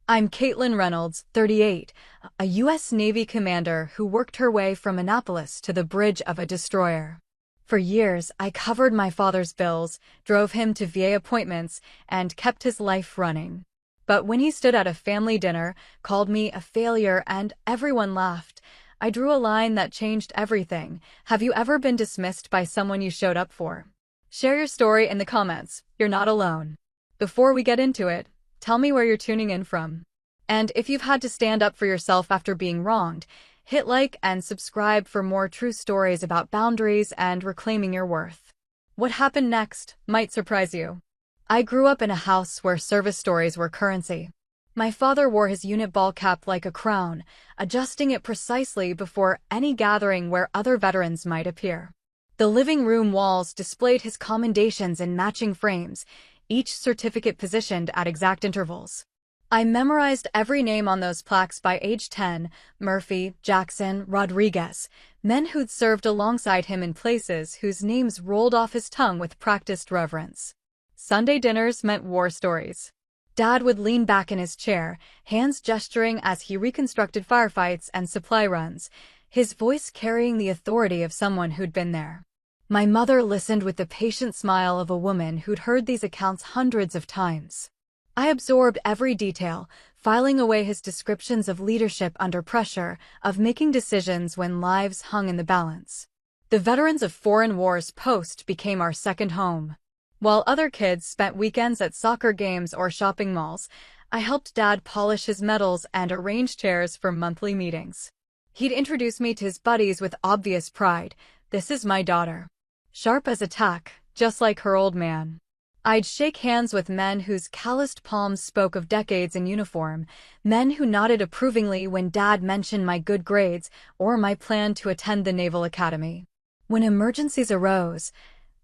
I'm Admiral Reynolds, 38, a U.S. Navy commander who worked her way from Annapolis to the bridge of a destroyer. For years, I covered my father's bills, drove him to VA appointments, and kept his life running. But when he stood at a family dinner, called me a failure, and everyone laughed, I drew a line that changed everything. Have you ever been dismissed by someone you showed up for? Share your story in the comments. You're not alone. Before we get into it, tell me where you're tuning in from. And if you've had to stand up for yourself after being wronged, hit like and subscribe for more true stories about boundaries and reclaiming your worth. What happened next might surprise you. I grew up in a house where service stories were currency. My father wore his unit ball cap like a crown, adjusting it precisely before any gathering where other veterans might appear. The living room walls displayed his commendations in matching frames, each certificate positioned at exact intervals. I memorized every name on those plaques by age 10, Murphy, Jackson, Rodriguez, men who'd served alongside him in places whose names rolled off his tongue with practiced reverence. Sunday dinners meant war stories. Dad would lean back in his chair, hands gesturing as he reconstructed firefights and supply runs, his voice carrying the authority of someone who'd been there. My mother listened with the patient smile of a woman who'd heard these accounts hundreds of times. I absorbed every detail, filing away his descriptions of leadership under pressure, of making decisions when lives hung in the balance. The Veterans of Foreign Wars post became our second home. While other kids spent weekends at soccer games or shopping malls, I helped Dad polish his medals and arrange chairs for monthly meetings. He'd introduce me to his buddies with obvious pride. "This is my daughter. Sharp as a tack, just like her old man." I'd shake hands with men whose calloused palms spoke of decades in uniform, men who nodded approvingly when Dad mentioned my good grades or my plan to attend the Naval Academy. When emergencies arose,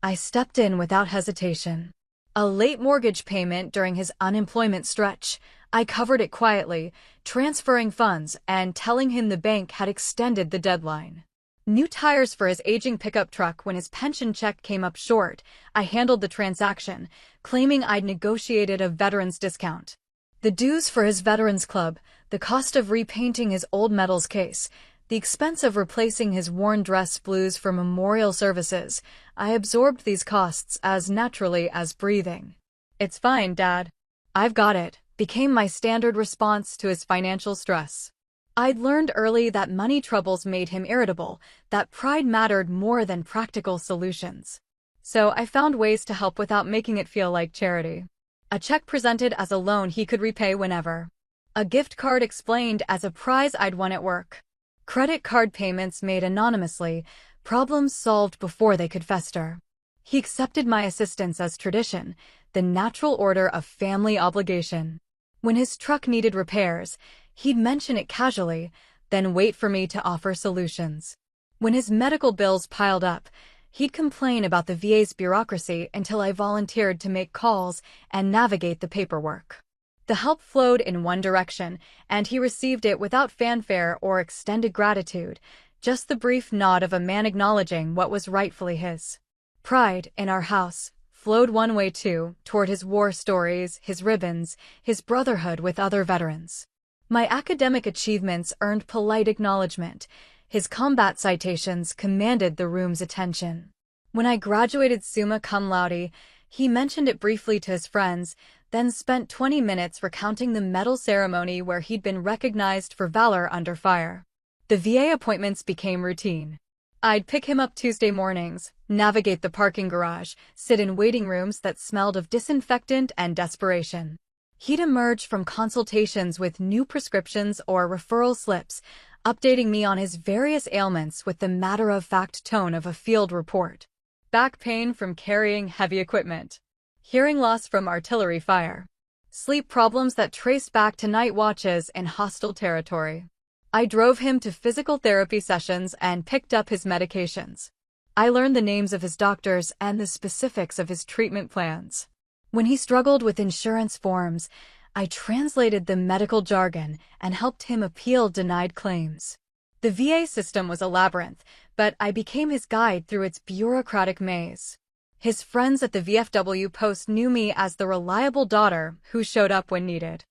I stepped in without hesitation. A late mortgage payment during his unemployment stretch, I covered it quietly, transferring funds and telling him the bank had extended the deadline. New tires for his aging pickup truck when his pension check came up short, I handled the transaction, claiming I'd negotiated a veteran's discount. The dues for his veterans club, the cost of repainting his old medals case, the expense of replacing his worn dress blues for memorial services, I absorbed these costs as naturally as breathing. "It's fine, Dad. I've got it," became my standard response to his financial stress. I'd learned early that money troubles made him irritable, that pride mattered more than practical solutions. So I found ways to help without making it feel like charity. A check presented as a loan he could repay whenever. A gift card explained as a prize I'd won at work. Credit card payments made anonymously, problems solved before they could fester. He accepted my assistance as tradition, the natural order of family obligation. When his truck needed repairs, he'd mention it casually, then wait for me to offer solutions. When his medical bills piled up, he'd complain about the VA's bureaucracy until I volunteered to make calls and navigate the paperwork. The help flowed in one direction, and he received it without fanfare or extended gratitude, just the brief nod of a man acknowledging what was rightfully his. Pride, in our house, flowed one way too, toward his war stories, his ribbons, his brotherhood with other veterans. My academic achievements earned polite acknowledgement. His combat citations commanded the room's attention. When I graduated summa cum laude, he mentioned it briefly to his friends, then spent 20 minutes recounting the medal ceremony where he'd been recognized for valor under fire. The VA appointments became routine. I'd pick him up Tuesday mornings, navigate the parking garage, sit in waiting rooms that smelled of disinfectant and desperation. He'd emerge from consultations with new prescriptions or referral slips, updating me on his various ailments with the matter-of-fact tone of a field report. Back pain from carrying heavy equipment. Hearing loss from artillery fire. Sleep problems that traced back to night watches in hostile territory. I drove him to physical therapy sessions and picked up his medications. I learned the names of his doctors and the specifics of his treatment plans. When he struggled with insurance forms, I translated the medical jargon and helped him appeal denied claims. The VA system was a labyrinth, but I became his guide through its bureaucratic maze. His friends at the VFW post knew me as the reliable daughter who showed up when needed.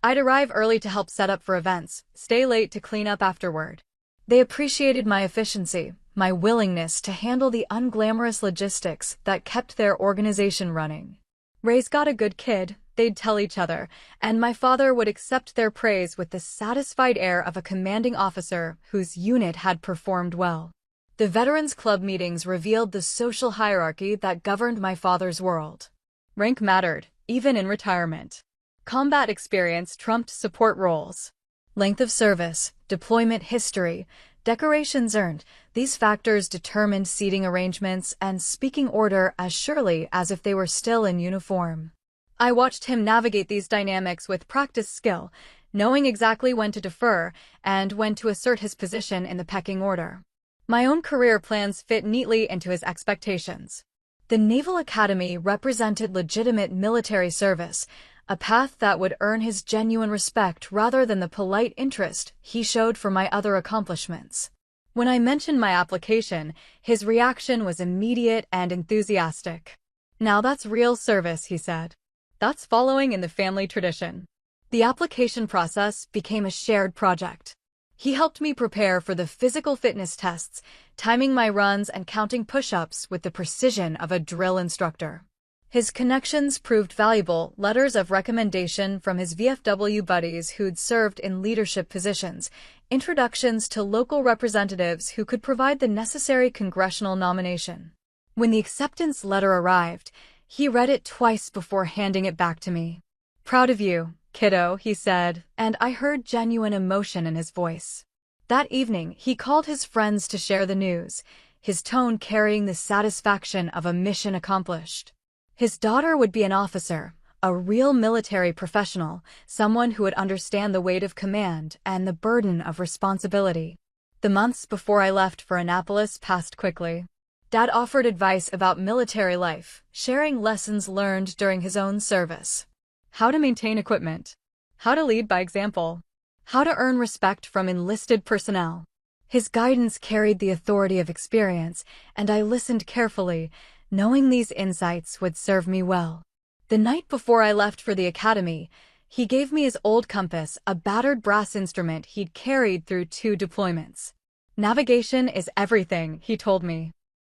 I'd arrive early to help set up for events, stay late to clean up afterward. They appreciated my efficiency, my willingness to handle the unglamorous logistics that kept their organization running. "Ray's got a good kid," they'd tell each other, and my father would accept their praise with the satisfied air of a commanding officer whose unit had performed well. The Veterans Club meetings revealed the social hierarchy that governed my father's world. Rank mattered, even in retirement. Combat experience trumped support roles. Length of service, deployment history, decorations earned, these factors determined seating arrangements and speaking order as surely as if they were still in uniform. I watched him navigate these dynamics with practiced skill, knowing exactly when to defer and when to assert his position in the pecking order. My own career plans fit neatly into his expectations. The Naval Academy represented legitimate military service, a path that would earn his genuine respect rather than the polite interest he showed for my other accomplishments. When I mentioned my application, his reaction was immediate and enthusiastic. "Now that's real service," he said. "That's following in the family tradition." The application process became a shared project. He helped me prepare for the physical fitness tests, timing my runs and counting push-ups with the precision of a drill instructor. His connections proved valuable, letters of recommendation from his VFW buddies who'd served in leadership positions, introductions to local representatives who could provide the necessary congressional nomination. When the acceptance letter arrived, he read it twice before handing it back to me. "Proud of you, kiddo," he said, and I heard genuine emotion in his voice. That evening, he called his friends to share the news, his tone carrying the satisfaction of a mission accomplished. His daughter would be an officer, a real military professional, someone who would understand the weight of command and the burden of responsibility. The months before I left for Annapolis passed quickly. Dad offered advice about military life, sharing lessons learned during his own service. How to maintain equipment. How to lead by example. How to earn respect from enlisted personnel. His guidance carried the authority of experience, and I listened carefully, knowing these insights would serve me well. The night before I left for the academy, he gave me his old compass, a battered brass instrument he'd carried through 2 deployments. "Navigation is everything," he told me.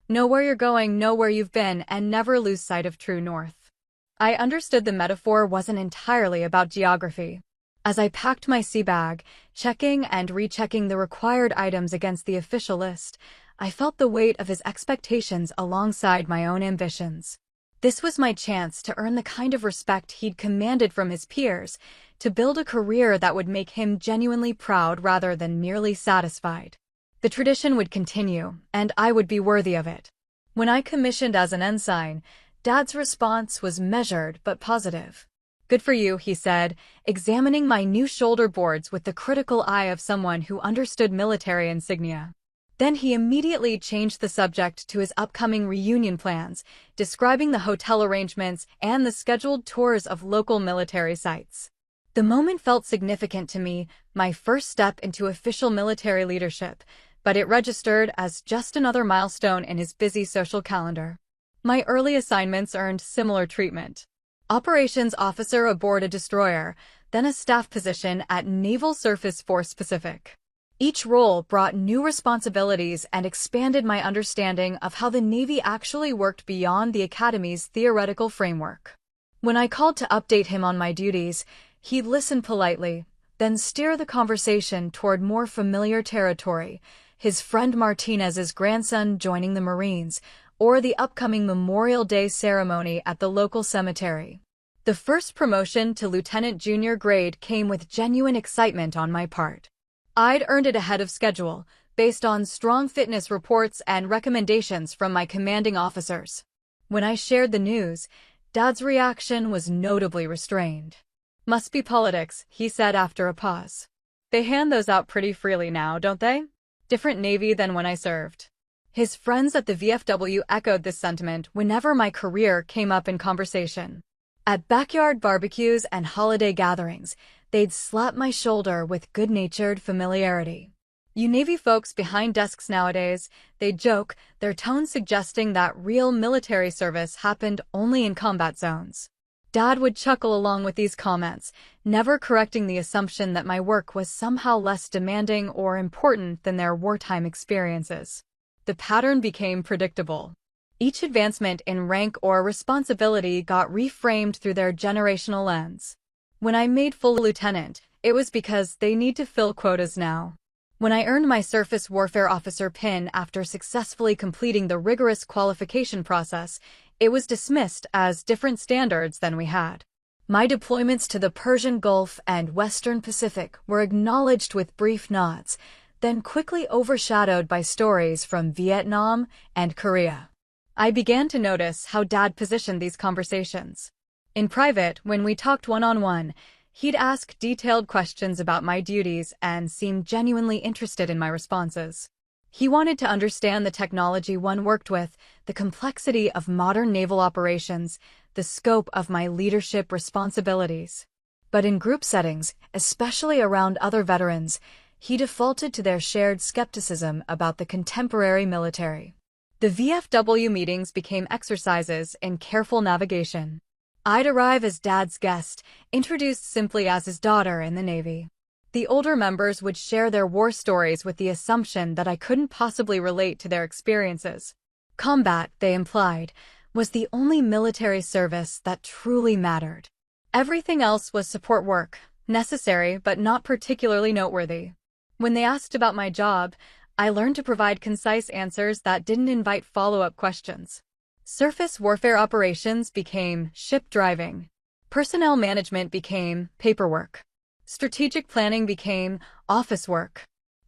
"Know where you're going, know where you've been, and never lose sight of true north." I understood the metaphor wasn't entirely about geography. As I packed my sea bag, checking and rechecking the required items against the official list, I felt the weight of his expectations alongside my own ambitions. This was my chance to earn the kind of respect he'd commanded from his peers, to build a career that would make him genuinely proud rather than merely satisfied. The tradition would continue, and I would be worthy of it. When I commissioned as an ensign, Dad's response was measured but positive. "Good for you," he said, examining my new shoulder boards with the critical eye of someone who understood military insignia. Then he immediately changed the subject to his upcoming reunion plans, describing the hotel arrangements and the scheduled tours of local military sites. The moment felt significant to me, my first step into official military leadership, but it registered as just another milestone in his busy social calendar. My early assignments earned similar treatment. Operations officer aboard a destroyer, then a staff position at Naval Surface Force Pacific. Each role brought new responsibilities and expanded my understanding of how the Navy actually worked beyond the Academy's theoretical framework. When I called to update him on my duties, he'd listen politely, then steer the conversation toward more familiar territory, his friend Martinez's grandson joining the Marines, or the upcoming Memorial Day ceremony at the local cemetery. The first promotion to lieutenant junior grade came with genuine excitement on my part. I'd earned it ahead of schedule, based on strong fitness reports and recommendations from my commanding officers. When I shared the news, Dad's reaction was notably restrained. "Must be politics," he said after a pause. "They hand those out pretty freely now, don't they? Different Navy than when I served." His friends at the VFW echoed this sentiment whenever my career came up in conversation. At backyard barbecues and holiday gatherings, they'd slap my shoulder with good-natured familiarity. "You Navy folks behind desks nowadays," they'd joke, their tone suggesting that real military service happened only in combat zones. Dad would chuckle along with these comments, never correcting the assumption that my work was somehow less demanding or important than their wartime experiences. The pattern became predictable. Each advancement in rank or responsibility got reframed through their generational lens. When I made full lieutenant, it was because they need to fill quotas now. When I earned my Surface Warfare Officer pin after successfully completing the rigorous qualification process, it was dismissed as different standards than we had. My deployments to the Persian Gulf and Western Pacific were acknowledged with brief nods, then quickly overshadowed by stories from Vietnam and Korea. I began to notice how Dad positioned these conversations. In private, when we talked one-on-one, he'd ask detailed questions about my duties and seemed genuinely interested in my responses. He wanted to understand the technology one worked with, the complexity of modern naval operations, the scope of my leadership responsibilities. But in group settings, especially around other veterans, he defaulted to their shared skepticism about the contemporary military. The VFW meetings became exercises in careful navigation. I'd arrive as Dad's guest, introduced simply as his daughter in the Navy. The older members would share their war stories with the assumption that I couldn't possibly relate to their experiences. Combat, they implied, was the only military service that truly mattered. Everything else was support work, necessary but not particularly noteworthy. When they asked about my job, I learned to provide concise answers that didn't invite follow-up questions. Surface warfare operations became ship driving. Personnel management became paperwork. Strategic planning became office work.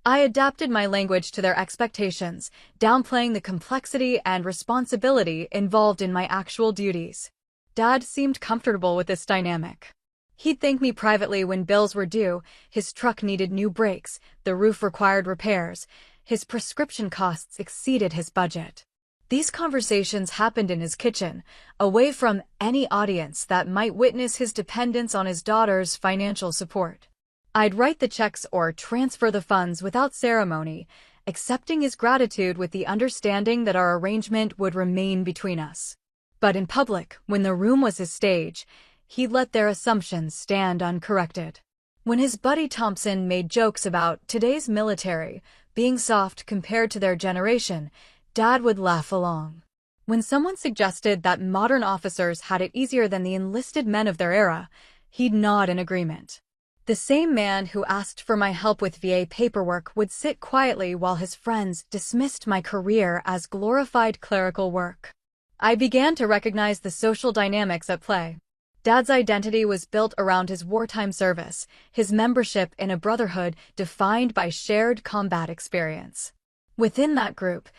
I adapted my language to their expectations, downplaying the complexity and responsibility involved in my actual duties. Dad seemed comfortable with this dynamic. He'd thank me privately when bills were due, his truck needed new brakes, the roof required repairs, his prescription costs exceeded his budget. These conversations happened in his kitchen, away from any audience that might witness his dependence on his daughter's financial support. I'd write the checks or transfer the funds without ceremony, accepting his gratitude with the understanding that our arrangement would remain between us. But in public, when the room was his stage, he'd let their assumptions stand uncorrected. When his buddy Thompson made jokes about today's military being soft compared to their generation, Dad would laugh along. When someone suggested that modern officers had it easier than the enlisted men of their era, he'd nod in agreement. The same man who asked for my help with VA paperwork would sit quietly while his friends dismissed my career as glorified clerical work. I began to recognize the social dynamics at play. Dad's identity was built around his wartime service, his membership in a brotherhood defined by shared combat experience. Within that group,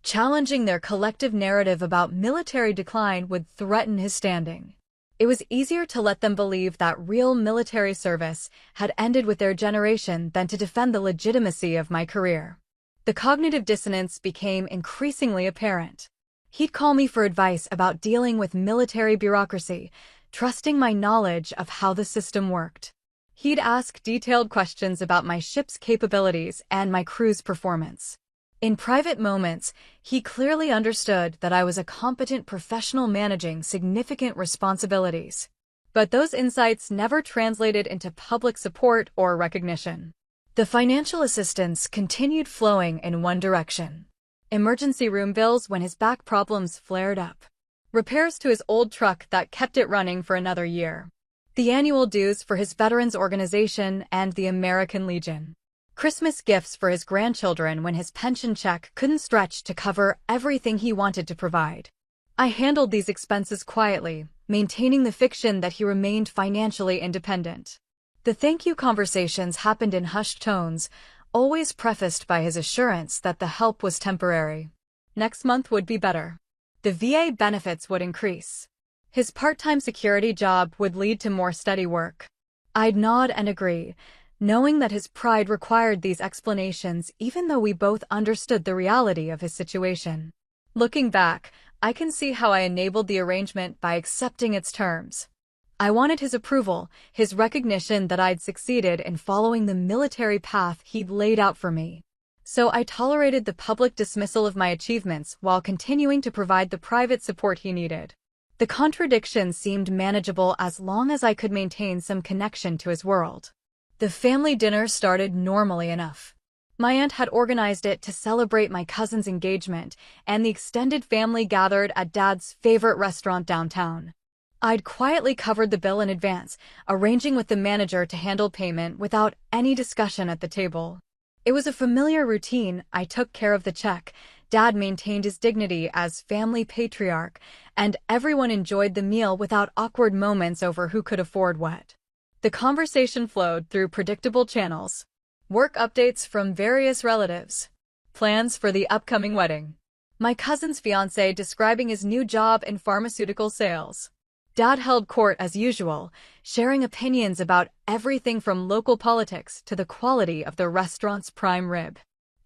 challenging their collective narrative about military decline would threaten his standing. It was easier to let them believe that real military service had ended with their generation than to defend the legitimacy of my career. The cognitive dissonance became increasingly apparent. He'd call me for advice about dealing with military bureaucracy, trusting my knowledge of how the system worked. He'd ask detailed questions about my ship's capabilities and my crew's performance. In private moments, he clearly understood that I was a competent professional managing significant responsibilities. But those insights never translated into public support or recognition. The financial assistance continued flowing in one direction. Emergency room bills when his back problems flared up. Repairs to his old truck that kept it running for another year. The annual dues for his veterans organization and the American Legion. Christmas gifts for his grandchildren when his pension check couldn't stretch to cover everything he wanted to provide. I handled these expenses quietly, maintaining the fiction that he remained financially independent. The thank you conversations happened in hushed tones, always prefaced by his assurance that the help was temporary. Next month would be better. The VA benefits would increase. His part-time security job would lead to more steady work. I'd nod and agree, knowing that his pride required these explanations even though we both understood the reality of his situation. Looking back, I can see how I enabled the arrangement by accepting its terms. I wanted his approval, his recognition that I'd succeeded in following the military path he'd laid out for me. So I tolerated the public dismissal of my achievements while continuing to provide the private support he needed. The contradiction seemed manageable as long as I could maintain some connection to his world. The family dinner started normally enough. My aunt had organized it to celebrate my cousin's engagement, and the extended family gathered at Dad's favorite restaurant downtown. I'd quietly covered the bill in advance, arranging with the manager to handle payment without any discussion at the table. It was a familiar routine. I took care of the check, Dad maintained his dignity as family patriarch, and everyone enjoyed the meal without awkward moments over who could afford what. The conversation flowed through predictable channels. Work updates from various relatives. Plans for the upcoming wedding. My cousin's fiancé describing his new job in pharmaceutical sales. Dad held court as usual, sharing opinions about everything from local politics to the quality of the restaurant's prime rib.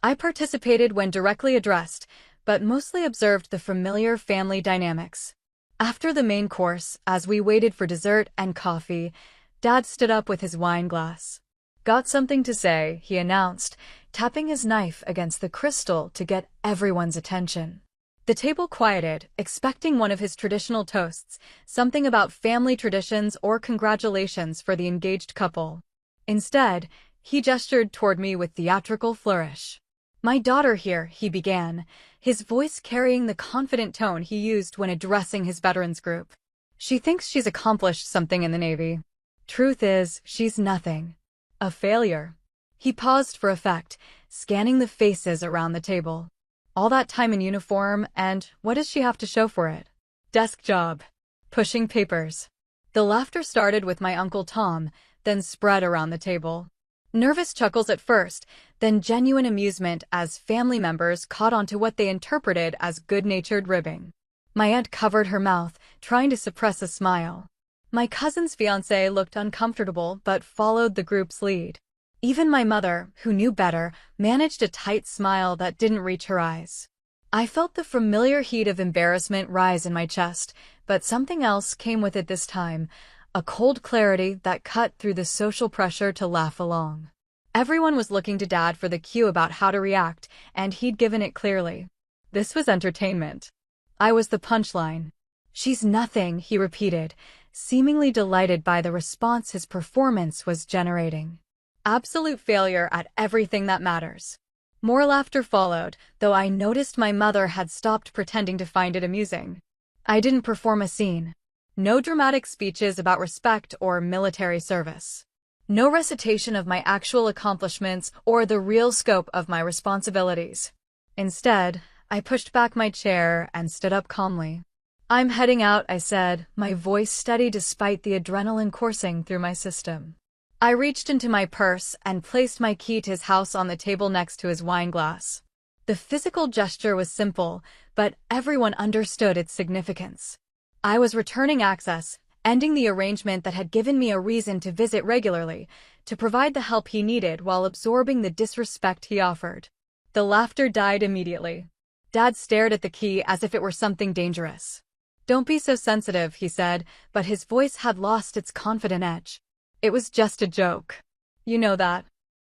I participated when directly addressed, but mostly observed the familiar family dynamics. After the main course, as we waited for dessert and coffee, Dad stood up with his wine glass. "Got something to say," he announced, tapping his knife against the crystal to get everyone's attention. The table quieted, expecting one of his traditional toasts, something about family traditions or congratulations for the engaged couple. Instead, he gestured toward me with theatrical flourish. "My daughter here," he began, his voice carrying the confident tone he used when addressing his veterans group. "She thinks she's accomplished something in the Navy. Truth is, she's nothing. A failure." He paused for effect, scanning the faces around the table. All that time in uniform, and what does she have to show for it? Desk job. Pushing papers. The laughter started with my Uncle Tom, then spread around the table. Nervous chuckles at first, then genuine amusement as family members caught on to what they interpreted as good-natured ribbing. My aunt covered her mouth, trying to suppress a smile. My cousin's fiancé looked uncomfortable but followed the group's lead. Even my mother, who knew better, managed a tight smile that didn't reach her eyes. I felt the familiar heat of embarrassment rise in my chest, but something else came with it this time, a cold clarity that cut through the social pressure to laugh along. Everyone was looking to Dad for the cue about how to react, and he'd given it clearly. This was entertainment. I was the punchline. "She's nothing," he repeated, seemingly delighted by the response his performance was generating. Absolute failure at everything that matters. More laughter followed, though I noticed my mother had stopped pretending to find it amusing. I didn't perform a scene. No dramatic speeches about respect or military service. No recitation of my actual accomplishments or the real scope of my responsibilities. Instead, I pushed back my chair and stood up calmly. "I'm heading out," I said, my voice steady despite the adrenaline coursing through my system. I reached into my purse and placed my key to his house on the table next to his wine glass. The physical gesture was simple, but everyone understood its significance. I was returning access, ending the arrangement that had given me a reason to visit regularly, to provide the help he needed while absorbing the disrespect he offered. The laughter died immediately. Dad stared at the key as if it were something dangerous. "Don't be so sensitive," he said, but his voice had lost its confident edge. "It was just a joke. You know that.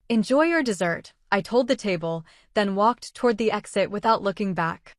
Enjoy your dessert," I told the table, then walked toward the exit without looking back.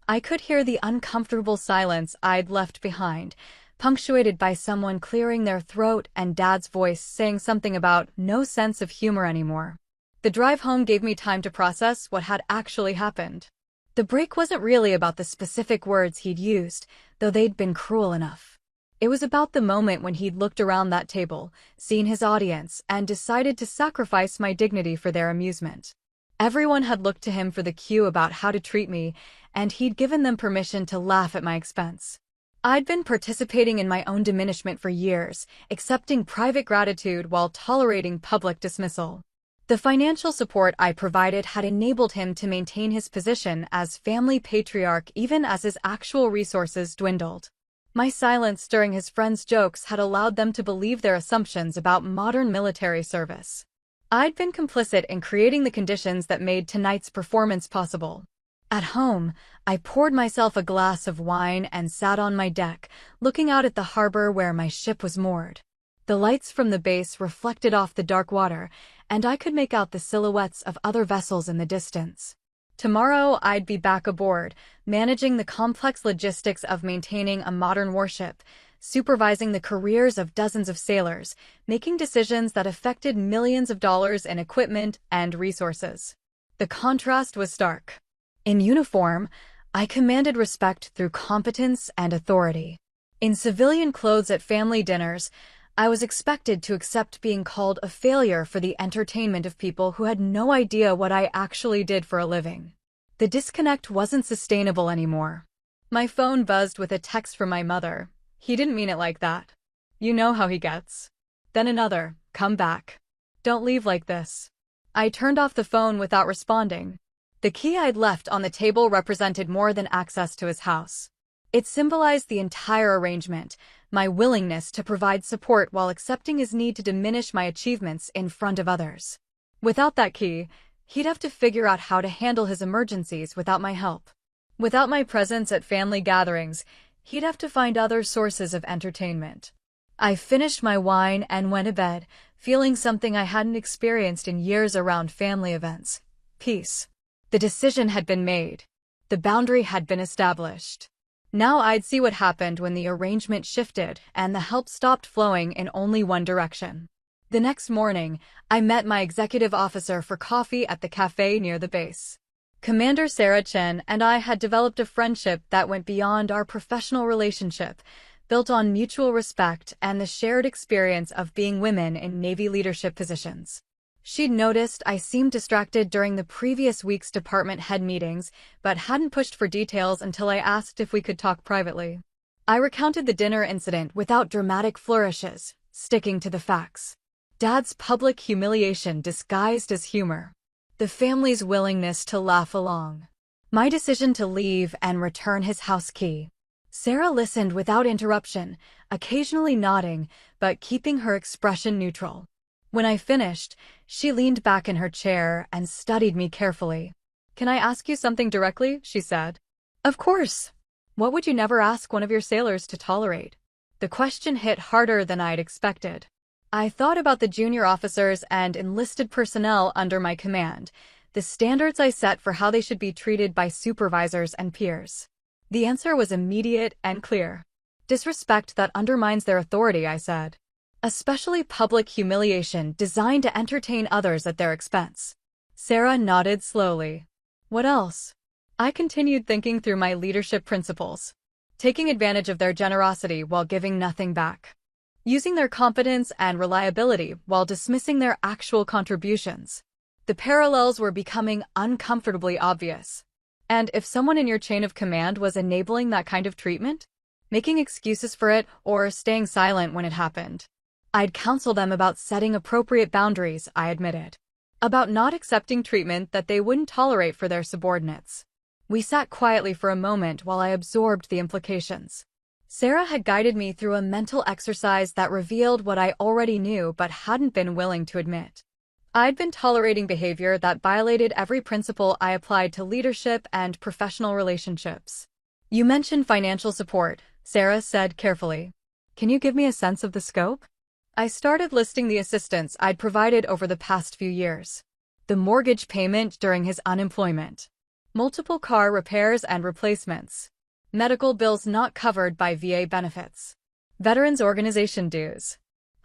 I could hear the uncomfortable silence I'd left behind, punctuated by someone clearing their throat and Dad's voice saying something about no sense of humor anymore. The drive home gave me time to process what had actually happened. The break wasn't really about the specific words he'd used, though they'd been cruel enough. It was about the moment when he'd looked around that table, seen his audience, and decided to sacrifice my dignity for their amusement. Everyone had looked to him for the cue about how to treat me, and he'd given them permission to laugh at my expense. I'd been participating in my own diminishment for years, accepting private gratitude while tolerating public dismissal. The financial support I provided had enabled him to maintain his position as family patriarch even as his actual resources dwindled. My silence during his friends' jokes had allowed them to believe their assumptions about modern military service. I'd been complicit in creating the conditions that made tonight's performance possible. At home, I poured myself a glass of wine and sat on my deck, looking out at the harbor where my ship was moored. The lights from the base reflected off the dark water, and I could make out the silhouettes of other vessels in the distance. Tomorrow, I'd be back aboard, managing the complex logistics of maintaining a modern warship, supervising the careers of dozens of sailors, making decisions that affected millions of dollars in equipment and resources. The contrast was stark. In uniform, I commanded respect through competence and authority. In civilian clothes at family dinners, I was expected to accept being called a failure for the entertainment of people who had no idea what I actually did for a living. The disconnect wasn't sustainable anymore. My phone buzzed with a text from my mother. "He didn't mean it like that. You know how he gets." Then another, "Come back. Don't leave like this." I turned off the phone without responding. The key I'd left on the table represented more than access to his house. It symbolized the entire arrangement, my willingness to provide support while accepting his need to diminish my achievements in front of others. Without that key, he'd have to figure out how to handle his emergencies without my help. Without my presence at family gatherings, he'd have to find other sources of entertainment. I finished my wine and went to bed, feeling something I hadn't experienced in years around family events: peace. The decision had been made. The boundary had been established. Now I'd see what happened when the arrangement shifted and the help stopped flowing in only one direction. The next morning, I met my executive officer for coffee at the cafe near the base. Commander Sarah Chen and I had developed a friendship that went beyond our professional relationship, built on mutual respect and the shared experience of being women in Navy leadership positions. She'd noticed I seemed distracted during the previous week's department head meetings, but hadn't pushed for details until I asked if we could talk privately. I recounted the dinner incident without dramatic flourishes, sticking to the facts. Dad's public humiliation disguised as humor. The family's willingness to laugh along. My decision to leave and return his house key. Sarah listened without interruption, occasionally nodding, but keeping her expression neutral. When I finished, she leaned back in her chair and studied me carefully. "Can I ask you something directly?" she said. "Of course. What would you never ask one of your sailors to tolerate?" The question hit harder than I'd expected. I thought about the junior officers and enlisted personnel under my command, the standards I set for how they should be treated by supervisors and peers. The answer was immediate and clear. "Disrespect that undermines their authority," I said. "Especially public humiliation designed to entertain others at their expense." Sarah nodded slowly. "What else?" I continued thinking through my leadership principles. Taking advantage of their generosity while giving nothing back. Using their competence and reliability while dismissing their actual contributions. The parallels were becoming uncomfortably obvious. And if someone in your chain of command was enabling that kind of treatment, making excuses for it or staying silent when it happened, I'd counsel them about setting appropriate boundaries, I admitted. About not accepting treatment that they wouldn't tolerate for their subordinates. We sat quietly for a moment while I absorbed the implications. Sarah had guided me through a mental exercise that revealed what I already knew but hadn't been willing to admit. I'd been tolerating behavior that violated every principle I applied to leadership and professional relationships. "You mentioned financial support," Sarah said carefully. "Can you give me a sense of the scope?" I started listing the assistance I'd provided over the past few years. The mortgage payment during his unemployment. Multiple car repairs and replacements. Medical bills not covered by VA benefits. Veterans organization dues.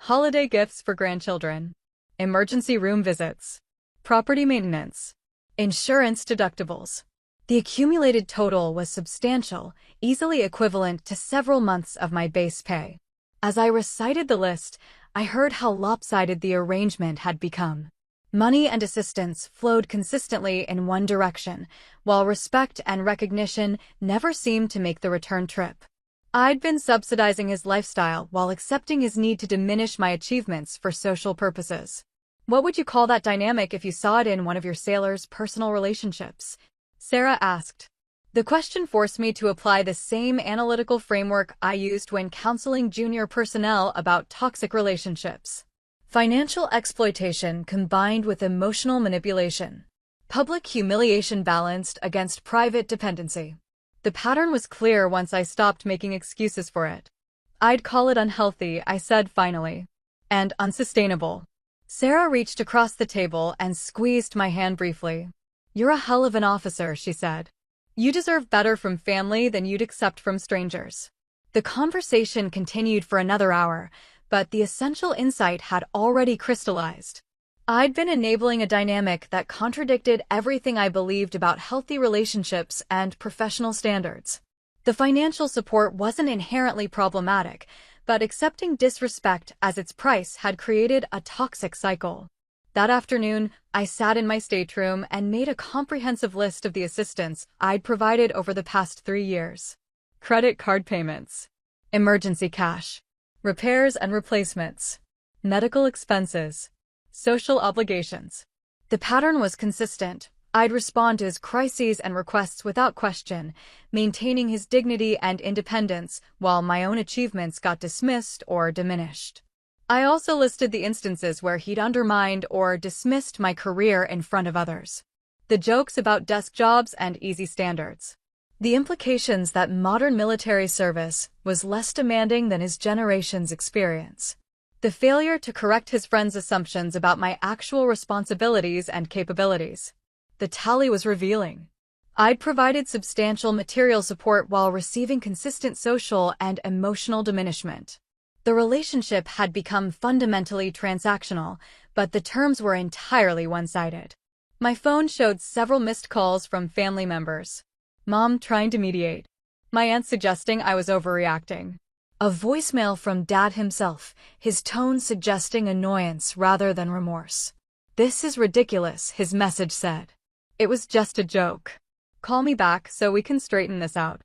Holiday gifts for grandchildren. Emergency room visits. Property maintenance. Insurance deductibles. The accumulated total was substantial, easily equivalent to several months of my base pay. As I recited the list, I heard how lopsided the arrangement had become. Money and assistance flowed consistently in one direction, while respect and recognition never seemed to make the return trip. I'd been subsidizing his lifestyle while accepting his need to diminish my achievements for social purposes. "What would you call that dynamic if you saw it in one of your sailors' personal relationships?" Sarah asked. The question forced me to apply the same analytical framework I used when counseling junior personnel about toxic relationships. Financial exploitation combined with emotional manipulation. Public humiliation balanced against private dependency. The pattern was clear once I stopped making excuses for it. "I'd call it unhealthy," I said finally. "And unsustainable." Sarah reached across the table and squeezed my hand briefly. "You're a hell of an officer," she said. "You deserve better from family than you'd accept from strangers." The conversation continued for another hour, but the essential insight had already crystallized. I'd been enabling a dynamic that contradicted everything I believed about healthy relationships and professional standards. The financial support wasn't inherently problematic, but accepting disrespect as its price had created a toxic cycle. That afternoon, I sat in my stateroom and made a comprehensive list of the assistance I'd provided over the past 3 years. Credit card payments, emergency cash, repairs and replacements, medical expenses, social obligations. The pattern was consistent. I'd respond to his crises and requests without question, maintaining his dignity and independence, while my own achievements got dismissed or diminished. I also listed the instances where he'd undermined or dismissed my career in front of others. The jokes about desk jobs and easy standards. The implications that modern military service was less demanding than his generation's experience. The failure to correct his friends' assumptions about my actual responsibilities and capabilities. The tally was revealing. I'd provided substantial material support while receiving consistent social and emotional diminishment. The relationship had become fundamentally transactional, but the terms were entirely one-sided. My phone showed several missed calls from family members. Mom trying to mediate. My aunt suggesting I was overreacting. A voicemail from Dad himself, his tone suggesting annoyance rather than remorse. "This is ridiculous," his message said. "It was just a joke. Call me back so we can straighten this out."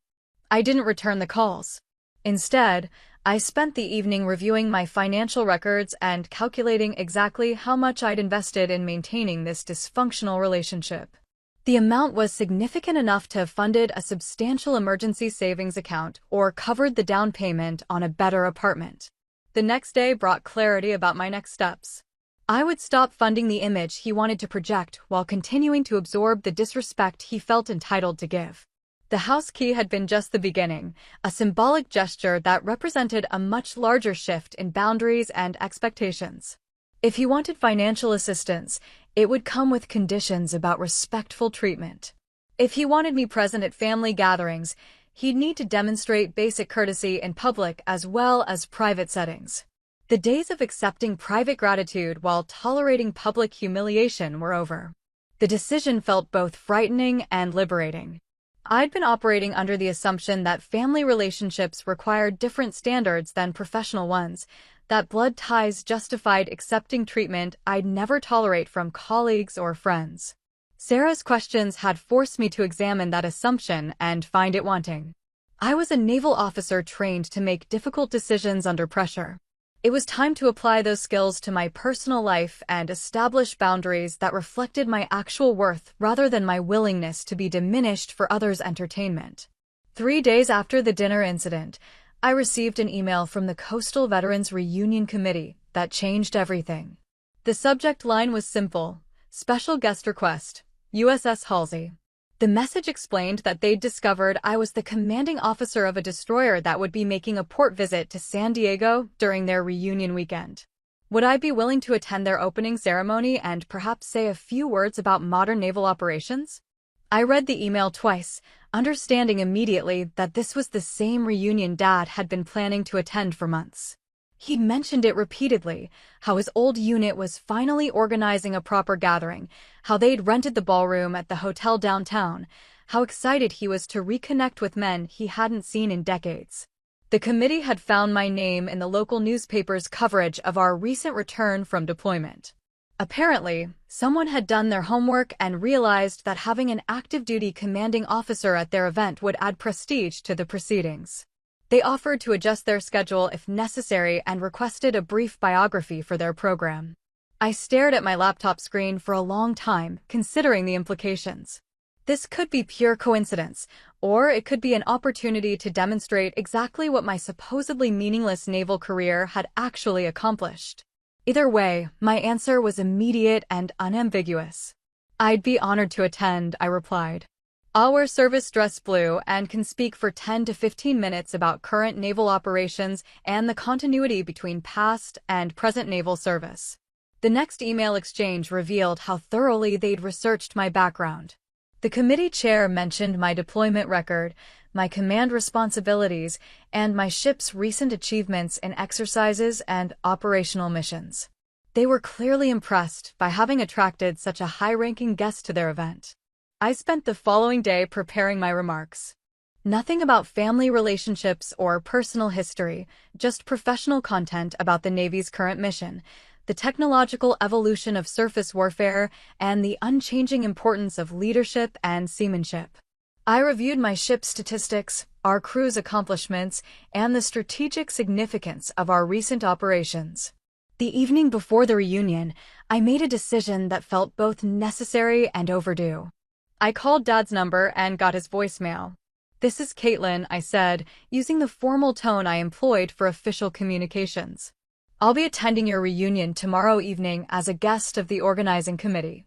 I didn't return the calls. Instead, I spent the evening reviewing my financial records and calculating exactly how much I'd invested in maintaining this dysfunctional relationship. The amount was significant enough to have funded a substantial emergency savings account or covered the down payment on a better apartment. The next day brought clarity about my next steps. I would stop funding the image he wanted to project while continuing to absorb the disrespect he felt entitled to give. The house key had been just the beginning, a symbolic gesture that represented a much larger shift in boundaries and expectations. If he wanted financial assistance, it would come with conditions about respectful treatment. If he wanted me present at family gatherings, he'd need to demonstrate basic courtesy in public as well as private settings. The days of accepting private gratitude while tolerating public humiliation were over. The decision felt both frightening and liberating. I'd been operating under the assumption that family relationships required different standards than professional ones, that blood ties justified accepting treatment I'd never tolerate from colleagues or friends. Sarah's questions had forced me to examine that assumption and find it wanting. I was a naval officer trained to make difficult decisions under pressure. It was time to apply those skills to my personal life and establish boundaries that reflected my actual worth rather than my willingness to be diminished for others' entertainment. 3 days after the dinner incident, I received an email from the Coastal Veterans Reunion Committee that changed everything. The subject line was simple: special guest request, USS Halsey. The message explained that they'd discovered I was the commanding officer of a destroyer that would be making a port visit to San Diego during their reunion weekend. Would I be willing to attend their opening ceremony and perhaps say a few words about modern naval operations? I read the email twice, understanding immediately that this was the same reunion Dad had been planning to attend for months. He'd mentioned it repeatedly, how his old unit was finally organizing a proper gathering, how they'd rented the ballroom at the hotel downtown, how excited he was to reconnect with men he hadn't seen in decades. The committee had found my name in the local newspaper's coverage of our recent return from deployment. Apparently, someone had done their homework and realized that having an active-duty commanding officer at their event would add prestige to the proceedings. They offered to adjust their schedule if necessary and requested a brief biography for their program. I stared at my laptop screen for a long time, considering the implications. This could be pure coincidence, or it could be an opportunity to demonstrate exactly what my supposedly meaningless naval career had actually accomplished. Either way, my answer was immediate and unambiguous. "I'd be honored to attend," I replied. "I'll wear service dress blue and can speak for 10 to 15 minutes about current naval operations and the continuity between past and present naval service." The next email exchange revealed how thoroughly they'd researched my background. The committee chair mentioned my deployment record, my command responsibilities, and my ship's recent achievements in exercises and operational missions. They were clearly impressed by having attracted such a high-ranking guest to their event. I spent the following day preparing my remarks. Nothing about family relationships or personal history, just professional content about the Navy's current mission, the technological evolution of surface warfare, and the unchanging importance of leadership and seamanship. I reviewed my ship's statistics, our crew's accomplishments, and the strategic significance of our recent operations. The evening before the reunion, I made a decision that felt both necessary and overdue. I called Dad's number and got his voicemail. "This is Caitlin," I said, using the formal tone I employed for official communications. "I'll be attending your reunion tomorrow evening as a guest of the organizing committee.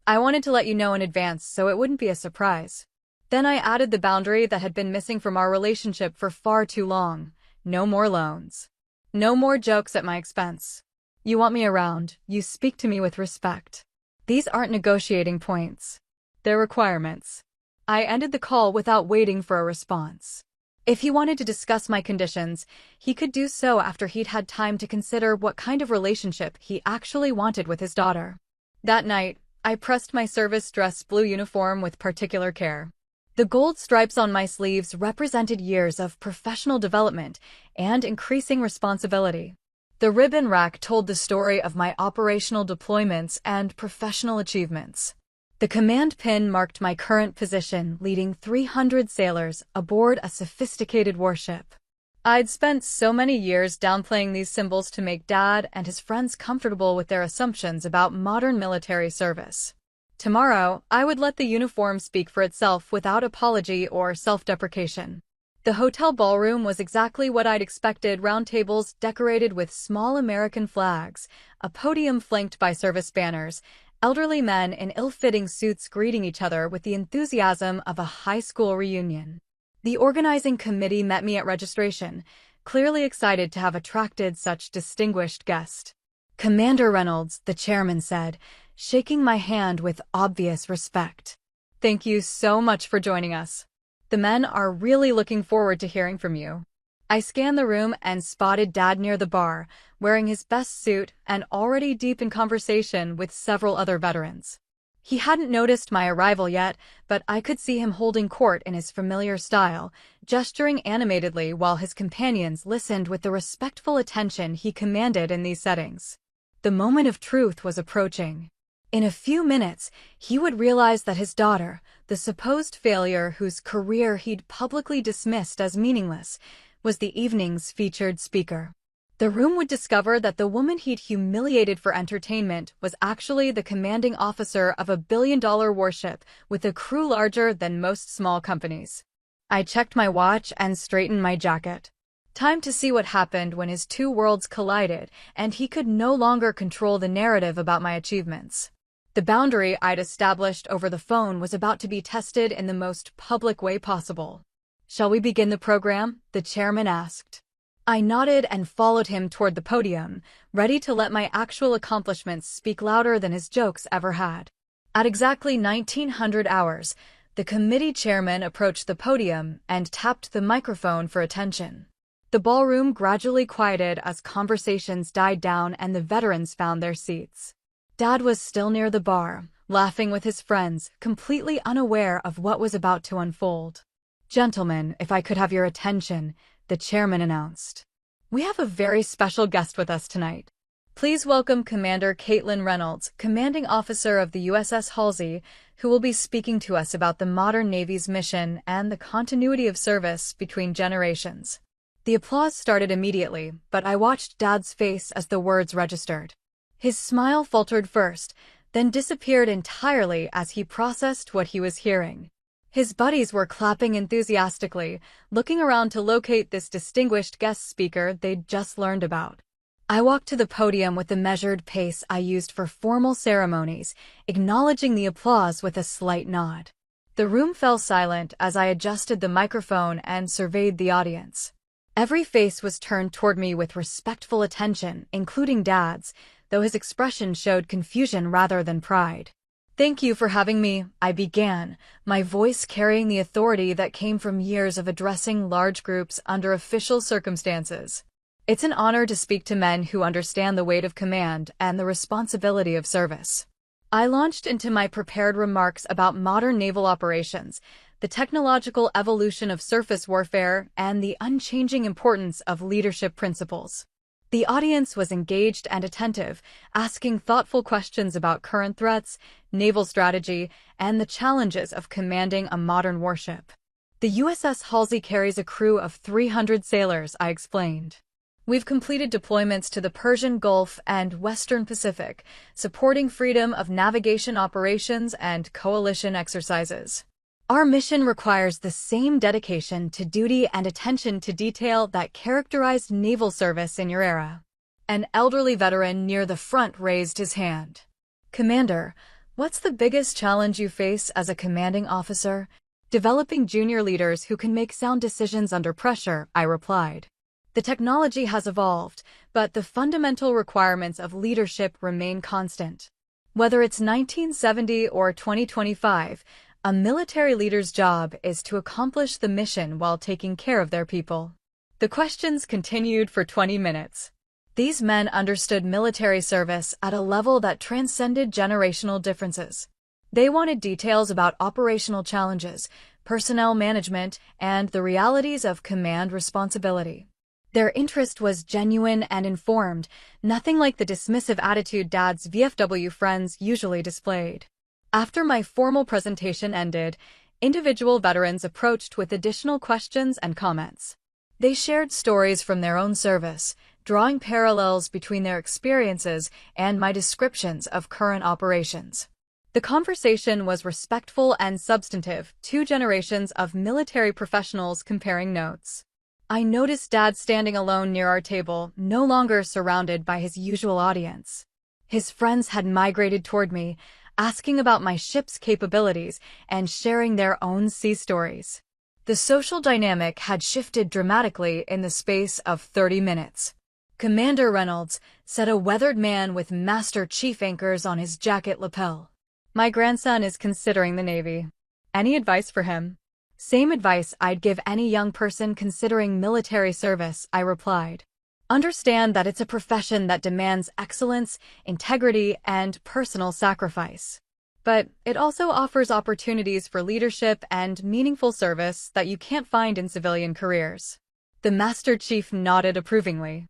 I wanted to let you know in advance so it wouldn't be a surprise." Then I added the boundary that had been missing from our relationship for far too long. No more loans. No more jokes at my expense. You want me around, you speak to me with respect. These aren't negotiating points. They're requirements. I ended the call without waiting for a response. If he wanted to discuss my conditions, he could do so after he'd had time to consider what kind of relationship he actually wanted with his daughter. That night, I pressed my service dress blue uniform with particular care. The gold stripes on my sleeves represented years of professional development and increasing responsibility. The ribbon rack told the story of my operational deployments and professional achievements. The command pin marked my current position, leading 300 sailors aboard a sophisticated warship. I'd spent so many years downplaying these symbols to make Dad and his friends comfortable with their assumptions about modern military service. Tomorrow, I would let the uniform speak for itself without apology or self-deprecation. The hotel ballroom was exactly what I'd expected: round tables decorated with small American flags, a podium flanked by service banners, elderly men in ill-fitting suits greeting each other with the enthusiasm of a high school reunion. The organizing committee met me at registration, clearly excited to have attracted such distinguished guests. "Commander Reynolds," the chairman said, shaking my hand with obvious respect. "Thank you so much for joining us. The men are really looking forward to hearing from you." I scanned the room and spotted Dad near the bar, wearing his best suit and already deep in conversation with several other veterans. He hadn't noticed my arrival yet, but I could see him holding court in his familiar style, gesturing animatedly while his companions listened with the respectful attention he commanded in these settings. The moment of truth was approaching. In a few minutes, he would realize that his daughter, the supposed failure whose career he'd publicly dismissed as meaningless, was the evening's featured speaker. The room would discover that the woman he'd humiliated for entertainment was actually the commanding officer of a billion-dollar warship with a crew larger than most small companies. I checked my watch and straightened my jacket. Time to see what happened when his two worlds collided and he could no longer control the narrative about my achievements. The boundary I'd established over the phone was about to be tested in the most public way possible. "Shall we begin the program?" the chairman asked. I nodded and followed him toward the podium, ready to let my actual accomplishments speak louder than his jokes ever had. At exactly 1900 hours, the committee chairman approached the podium and tapped the microphone for attention. The ballroom gradually quieted as conversations died down and the veterans found their seats. Dad was still near the bar, laughing with his friends, completely unaware of what was about to unfold. "Gentlemen, if I could have your attention," the chairman announced. "We have a very special guest with us tonight. Please welcome Commander Caitlin Reynolds, commanding officer of the USS Halsey, who will be speaking to us about the modern Navy's mission and the continuity of service between generations." The applause started immediately, but I watched Dad's face as the words registered. His smile faltered first, then disappeared entirely as he processed what he was hearing. His buddies were clapping enthusiastically, looking around to locate this distinguished guest speaker they'd just learned about. I walked to the podium with the measured pace I used for formal ceremonies, acknowledging the applause with a slight nod. The room fell silent as I adjusted the microphone and surveyed the audience. Every face was turned toward me with respectful attention, including Dad's, though his expression showed confusion rather than pride. Thank you for having me, I began, my voice carrying the authority that came from years of addressing large groups under official circumstances. It's an honor to speak to men who understand the weight of command and the responsibility of service. I launched into my prepared remarks about modern naval operations, the technological evolution of surface warfare, and the unchanging importance of leadership principles. The audience was engaged and attentive, asking thoughtful questions about current threats, naval strategy, and the challenges of commanding a modern warship. The USS Halsey carries a crew of 300 sailors, I explained. We've completed deployments to the Persian Gulf and Western Pacific, supporting freedom of navigation operations and coalition exercises. Our mission requires the same dedication to duty and attention to detail that characterized naval service in your era. An elderly veteran near the front raised his hand. Commander, what's the biggest challenge you face as a commanding officer? Developing junior leaders who can make sound decisions under pressure, I replied. The technology has evolved, but the fundamental requirements of leadership remain constant. Whether it's 1970 or 2025, a military leader's job is to accomplish the mission while taking care of their people. The questions continued for 20 minutes. These men understood military service at a level that transcended generational differences. They wanted details about operational challenges, personnel management, and the realities of command responsibility. Their interest was genuine and informed, nothing like the dismissive attitude Dad's VFW friends usually displayed. After my formal presentation ended, individual veterans approached with additional questions and comments. They shared stories from their own service, drawing parallels between their experiences and my descriptions of current operations. The conversation was respectful and substantive, two generations of military professionals comparing notes. I noticed Dad standing alone near our table, no longer surrounded by his usual audience. His friends had migrated toward me, asking about my ship's capabilities and sharing their own sea stories. The social dynamic had shifted dramatically in the space of 30 minutes. Commander Reynolds, said a weathered man with Master Chief anchors on his jacket lapel. My grandson is considering the Navy. Any advice for him? Same advice I'd give any young person considering military service, I replied. Understand that it's a profession that demands excellence, integrity, and personal sacrifice. But it also offers opportunities for leadership and meaningful service that you can't find in civilian careers. The Master Chief nodded approvingly.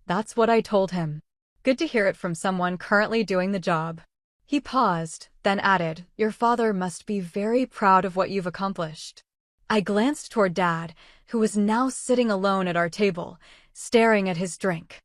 That's what I told him. Good to hear it from someone currently doing the job. He paused, then added, Your father must be very proud of what you've accomplished. I glanced toward Dad, who was now sitting alone at our table, staring at his drink.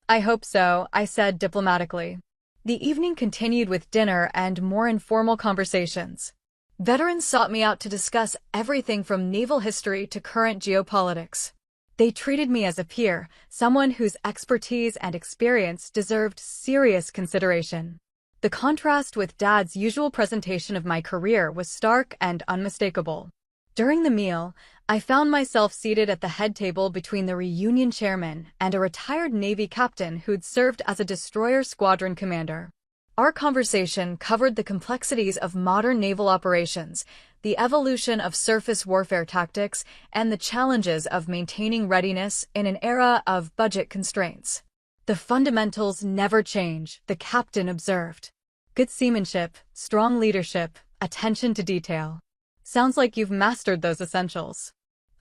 I hope so, I said diplomatically. The evening continued with dinner and more informal conversations. Veterans sought me out to discuss everything from naval history to current geopolitics. They treated me as a peer, someone whose expertise and experience deserved serious consideration. The contrast with Dad's usual presentation of my career was stark and unmistakable. During the meal, I found myself seated at the head table between the reunion chairman and a retired Navy captain who'd served as a destroyer squadron commander. Our conversation covered the complexities of modern naval operations, the evolution of surface warfare tactics, and the challenges of maintaining readiness in an era of budget constraints. The fundamentals never change, the captain observed. Good seamanship, strong leadership, attention to detail. Sounds like you've mastered those essentials.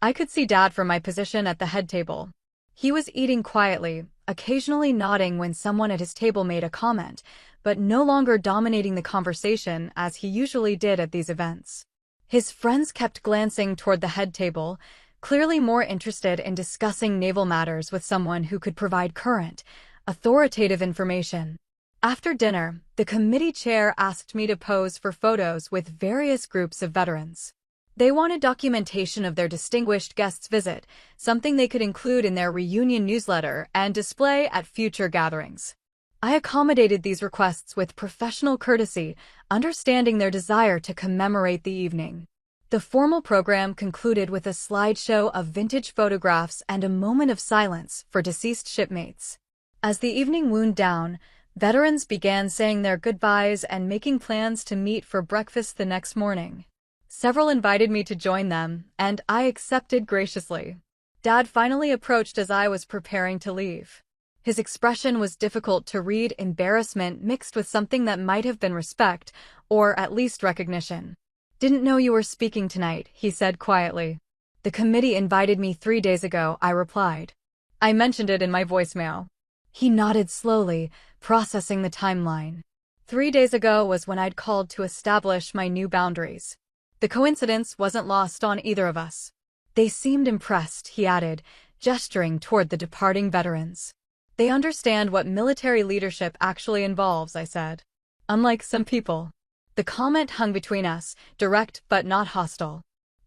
I could see Dad from my position at the head table. He was eating quietly, occasionally nodding when someone at his table made a comment, but no longer dominating the conversation as he usually did at these events. His friends kept glancing toward the head table, clearly more interested in discussing naval matters with someone who could provide current, authoritative information. After dinner, the committee chair asked me to pose for photos with various groups of veterans. They wanted documentation of their distinguished guest's visit, something they could include in their reunion newsletter and display at future gatherings. I accommodated these requests with professional courtesy, understanding their desire to commemorate the evening. The formal program concluded with a slideshow of vintage photographs and a moment of silence for deceased shipmates. As the evening wound down, Veterans began saying their goodbyes and making plans to meet for breakfast the next morning. Several invited me to join them, and I accepted graciously. Dad finally approached as I was preparing to leave. His expression was difficult to read, embarrassment mixed with something that might have been respect, or at least recognition. "Didn't know you were speaking tonight," he said quietly. "The committee invited me 3 days ago," I replied. I mentioned it in my voicemail. He nodded slowly, processing the timeline. 3 days ago was when I'd called to establish my new boundaries. The coincidence wasn't lost on either of us. "They seemed impressed," he added, gesturing toward the departing veterans. "They understand what military leadership actually involves," I said. "Unlike some people." The comment hung between us, direct but not hostile.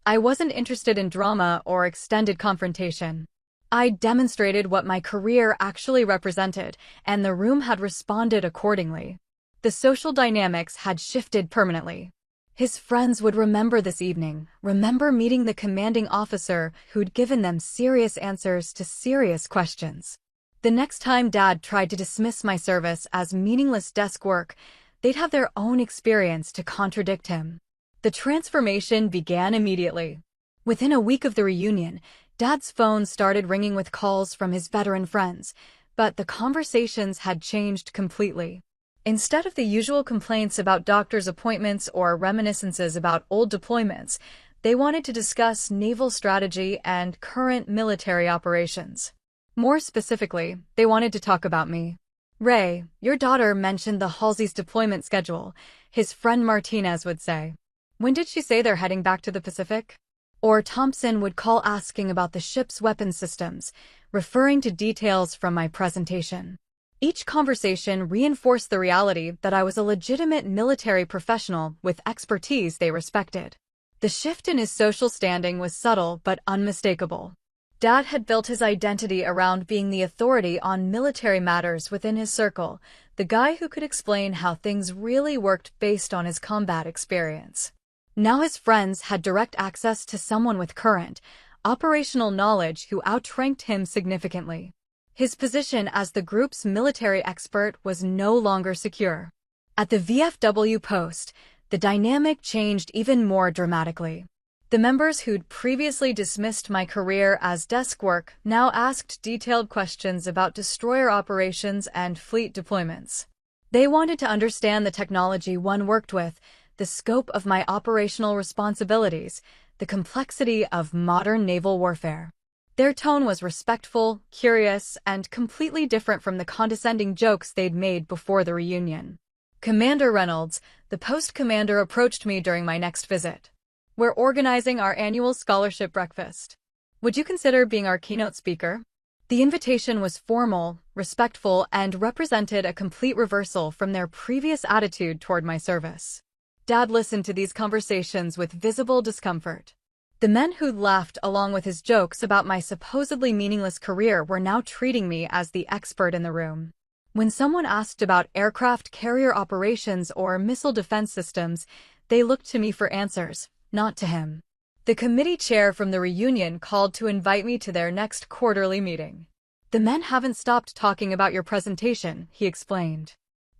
I wasn't interested in drama or extended confrontation. I demonstrated what my career actually represented, and the room had responded accordingly. The social dynamics had shifted permanently. His friends would remember this evening, remember meeting the commanding officer who'd given them serious answers to serious questions. The next time Dad tried to dismiss my service as meaningless desk work, they'd have their own experience to contradict him. The transformation began immediately. Within a week of the reunion, Dad's phone started ringing with calls from his veteran friends, but the conversations had changed completely. Instead of the usual complaints about doctor's appointments or reminiscences about old deployments, they wanted to discuss naval strategy and current military operations. More specifically, they wanted to talk about me. "Ray, your daughter mentioned the Halsey's deployment schedule," his friend Martinez would say. "When did she say they're heading back to the Pacific?" Or Thompson would call asking about the ship's weapons systems, referring to details from my presentation. Each conversation reinforced the reality that I was a legitimate military professional with expertise they respected. The shift in his social standing was subtle but unmistakable. Dad had built his identity around being the authority on military matters within his circle, the guy who could explain how things really worked based on his combat experience. Now his friends had direct access to someone with current, operational knowledge who outranked him significantly. His position as the group's military expert was no longer secure. At the VFW post, the dynamic changed even more dramatically. The members who'd previously dismissed my career as desk work now asked detailed questions about destroyer operations and fleet deployments. They wanted to understand the technology one worked with, the scope of my operational responsibilities, the complexity of modern naval warfare. Their tone was respectful, curious, and completely different from the condescending jokes they'd made before the reunion. Commander Reynolds, the post commander, approached me during my next visit. "We're organizing our annual scholarship breakfast. Would you consider being our keynote speaker?" The invitation was formal, respectful, and represented a complete reversal from their previous attitude toward my service. Dad listened to these conversations with visible discomfort. The men who'd laughed along with his jokes about my supposedly meaningless career were now treating me as the expert in the room. When someone asked about aircraft carrier operations or missile defense systems, they looked to me for answers, not to him. The committee chair from the reunion called to invite me to their next quarterly meeting. "The men haven't stopped talking about your presentation," he explained.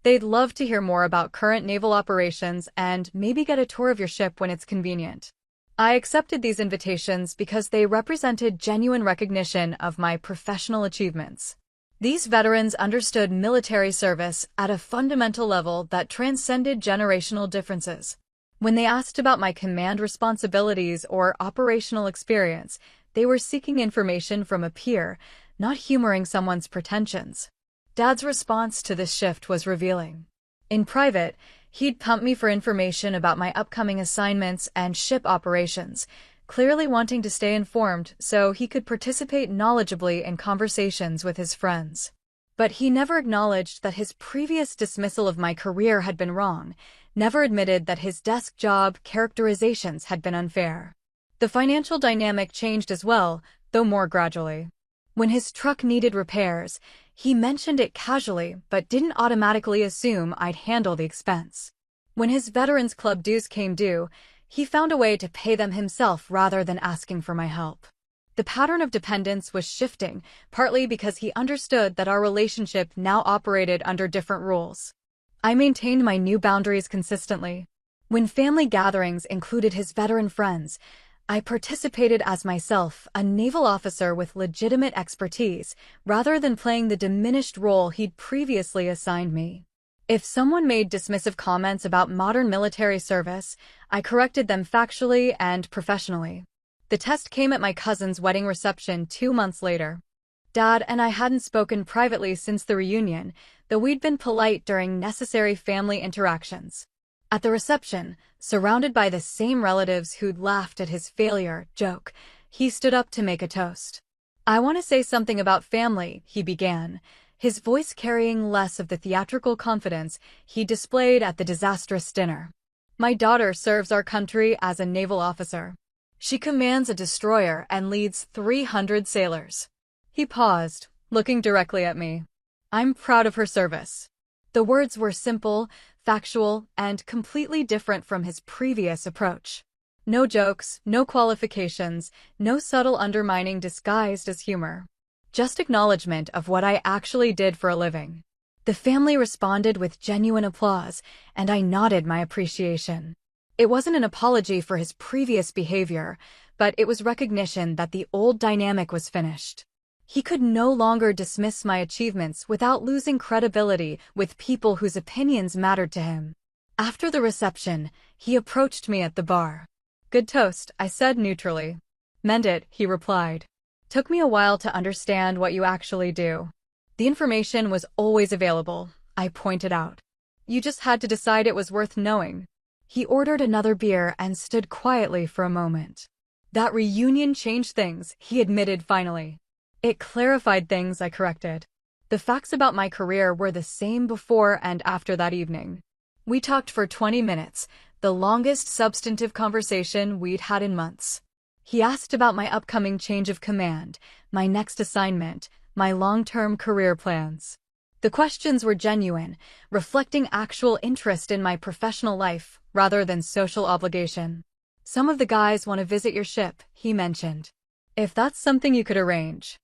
"They'd love to hear more about current naval operations and maybe get a tour of your ship when it's convenient." I accepted these invitations because they represented genuine recognition of my professional achievements. These veterans understood military service at a fundamental level that transcended generational differences. When they asked about my command responsibilities or operational experience, they were seeking information from a peer, not humoring someone's pretensions. Dad's response to this shift was revealing. In private, he'd pump me for information about my upcoming assignments and ship operations, clearly wanting to stay informed so he could participate knowledgeably in conversations with his friends. But he never acknowledged that his previous dismissal of my career had been wrong, never admitted that his desk job characterizations had been unfair. The financial dynamic changed as well, though more gradually. When his truck needed repairs, he mentioned it casually but didn't automatically assume I'd handle the expense. When his Veterans Club dues came due, he found a way to pay them himself rather than asking for my help. The pattern of dependence was shifting, partly because he understood that our relationship now operated under different rules. I maintained my new boundaries consistently. When family gatherings included his veteran friends, I participated as myself, a naval officer with legitimate expertise, rather than playing the diminished role he'd previously assigned me. If someone made dismissive comments about modern military service, I corrected them factually and professionally. The test came at my cousin's wedding reception 2 months later. Dad and I hadn't spoken privately since the reunion, though we'd been polite during necessary family interactions. At the reception, surrounded by the same relatives who'd laughed at his failure joke, he stood up to make a toast. "I want to say something about family," he began, his voice carrying less of the theatrical confidence he displayed at the disastrous dinner. "My daughter serves our country as a naval officer. She commands a destroyer and leads 300 sailors." He paused, looking directly at me. "I'm proud of her service." The words were simple, factual, and completely different from his previous approach. No jokes, no qualifications, no subtle undermining disguised as humor. Just acknowledgement of what I actually did for a living. The family responded with genuine applause, and I nodded my appreciation. It wasn't an apology for his previous behavior, but it was recognition that the old dynamic was finished. He could no longer dismiss my achievements without losing credibility with people whose opinions mattered to him. After the reception, he approached me at the bar. "Good toast," I said neutrally. "Mend it," he replied. "Took me a while to understand what you actually do." "The information was always available," I pointed out. "You just had to decide it was worth knowing." He ordered another beer and stood quietly for a moment. "That reunion changed things," he admitted finally. "It clarified things," I corrected. The facts about my career were the same before and after that evening. We talked for 20 minutes, the longest substantive conversation we'd had in months. He asked about my upcoming change of command, my next assignment, my long-term career plans. The questions were genuine, reflecting actual interest in my professional life rather than social obligation. "Some of the guys want to visit your ship," he mentioned. "If that's something you could arrange."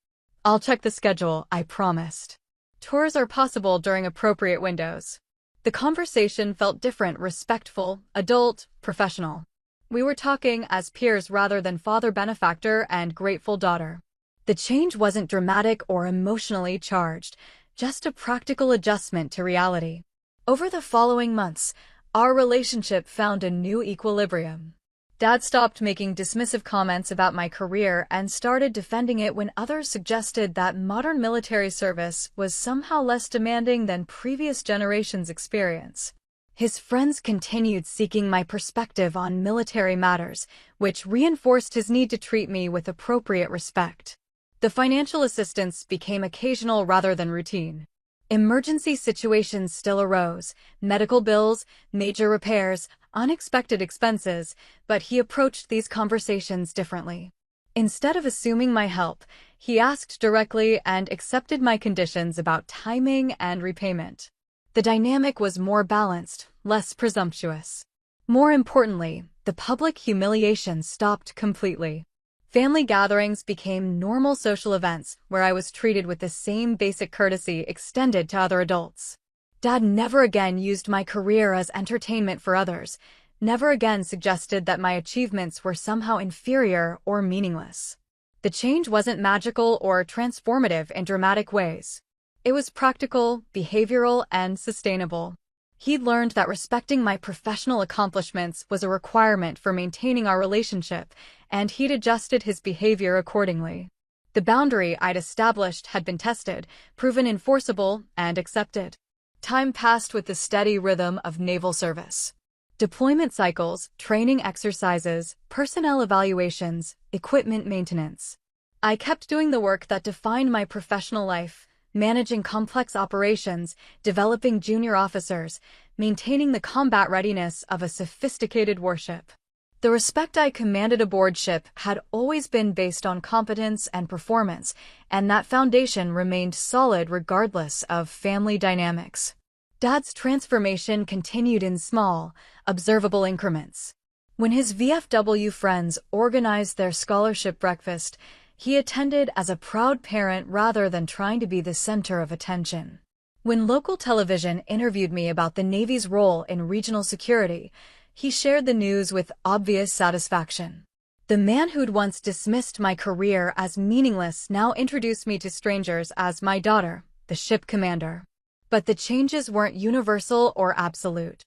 "I'll check the schedule," I promised. "Tours are possible during appropriate windows." The conversation felt different, respectful, adult, professional. We were talking as peers rather than father benefactor and grateful daughter. The change wasn't dramatic or emotionally charged, just a practical adjustment to reality. Over the following months, our relationship found a new equilibrium. Dad stopped making dismissive comments about my career and started defending it when others suggested that modern military service was somehow less demanding than previous generations' experience. His friends continued seeking my perspective on military matters, which reinforced his need to treat me with appropriate respect. The financial assistance became occasional rather than routine. Emergency situations still arose, medical bills, major repairs, unexpected expenses, but he approached these conversations differently. Instead of assuming my help, he asked directly and accepted my conditions about timing and repayment. The dynamic was more balanced, less presumptuous. More importantly, the public humiliation stopped completely. Family gatherings became normal social events where I was treated with the same basic courtesy extended to other adults. Dad never again used my career as entertainment for others, never again suggested that my achievements were somehow inferior or meaningless. The change wasn't magical or transformative in dramatic ways. It was practical, behavioral, and sustainable. He'd learned that respecting my professional accomplishments was a requirement for maintaining our relationship, and he'd adjusted his behavior accordingly. The boundary I'd established had been tested, proven enforceable, and accepted. Time passed with the steady rhythm of naval service. Deployment cycles, training exercises, personnel evaluations, equipment maintenance. I kept doing the work that defined my professional life, managing complex operations, developing junior officers, maintaining the combat readiness of a sophisticated warship. The respect I commanded aboard ship had always been based on competence and performance, and that foundation remained solid regardless of family dynamics. Dad's transformation continued in small, observable increments. When his VFW friends organized their scholarship breakfast, He attended as a proud parent rather than trying to be the center of attention. When local television interviewed me about the Navy's role in regional security, he shared the news with obvious satisfaction. The man who'd once dismissed my career as meaningless now introduced me to strangers as my daughter, the ship commander. But the changes weren't universal or absolute.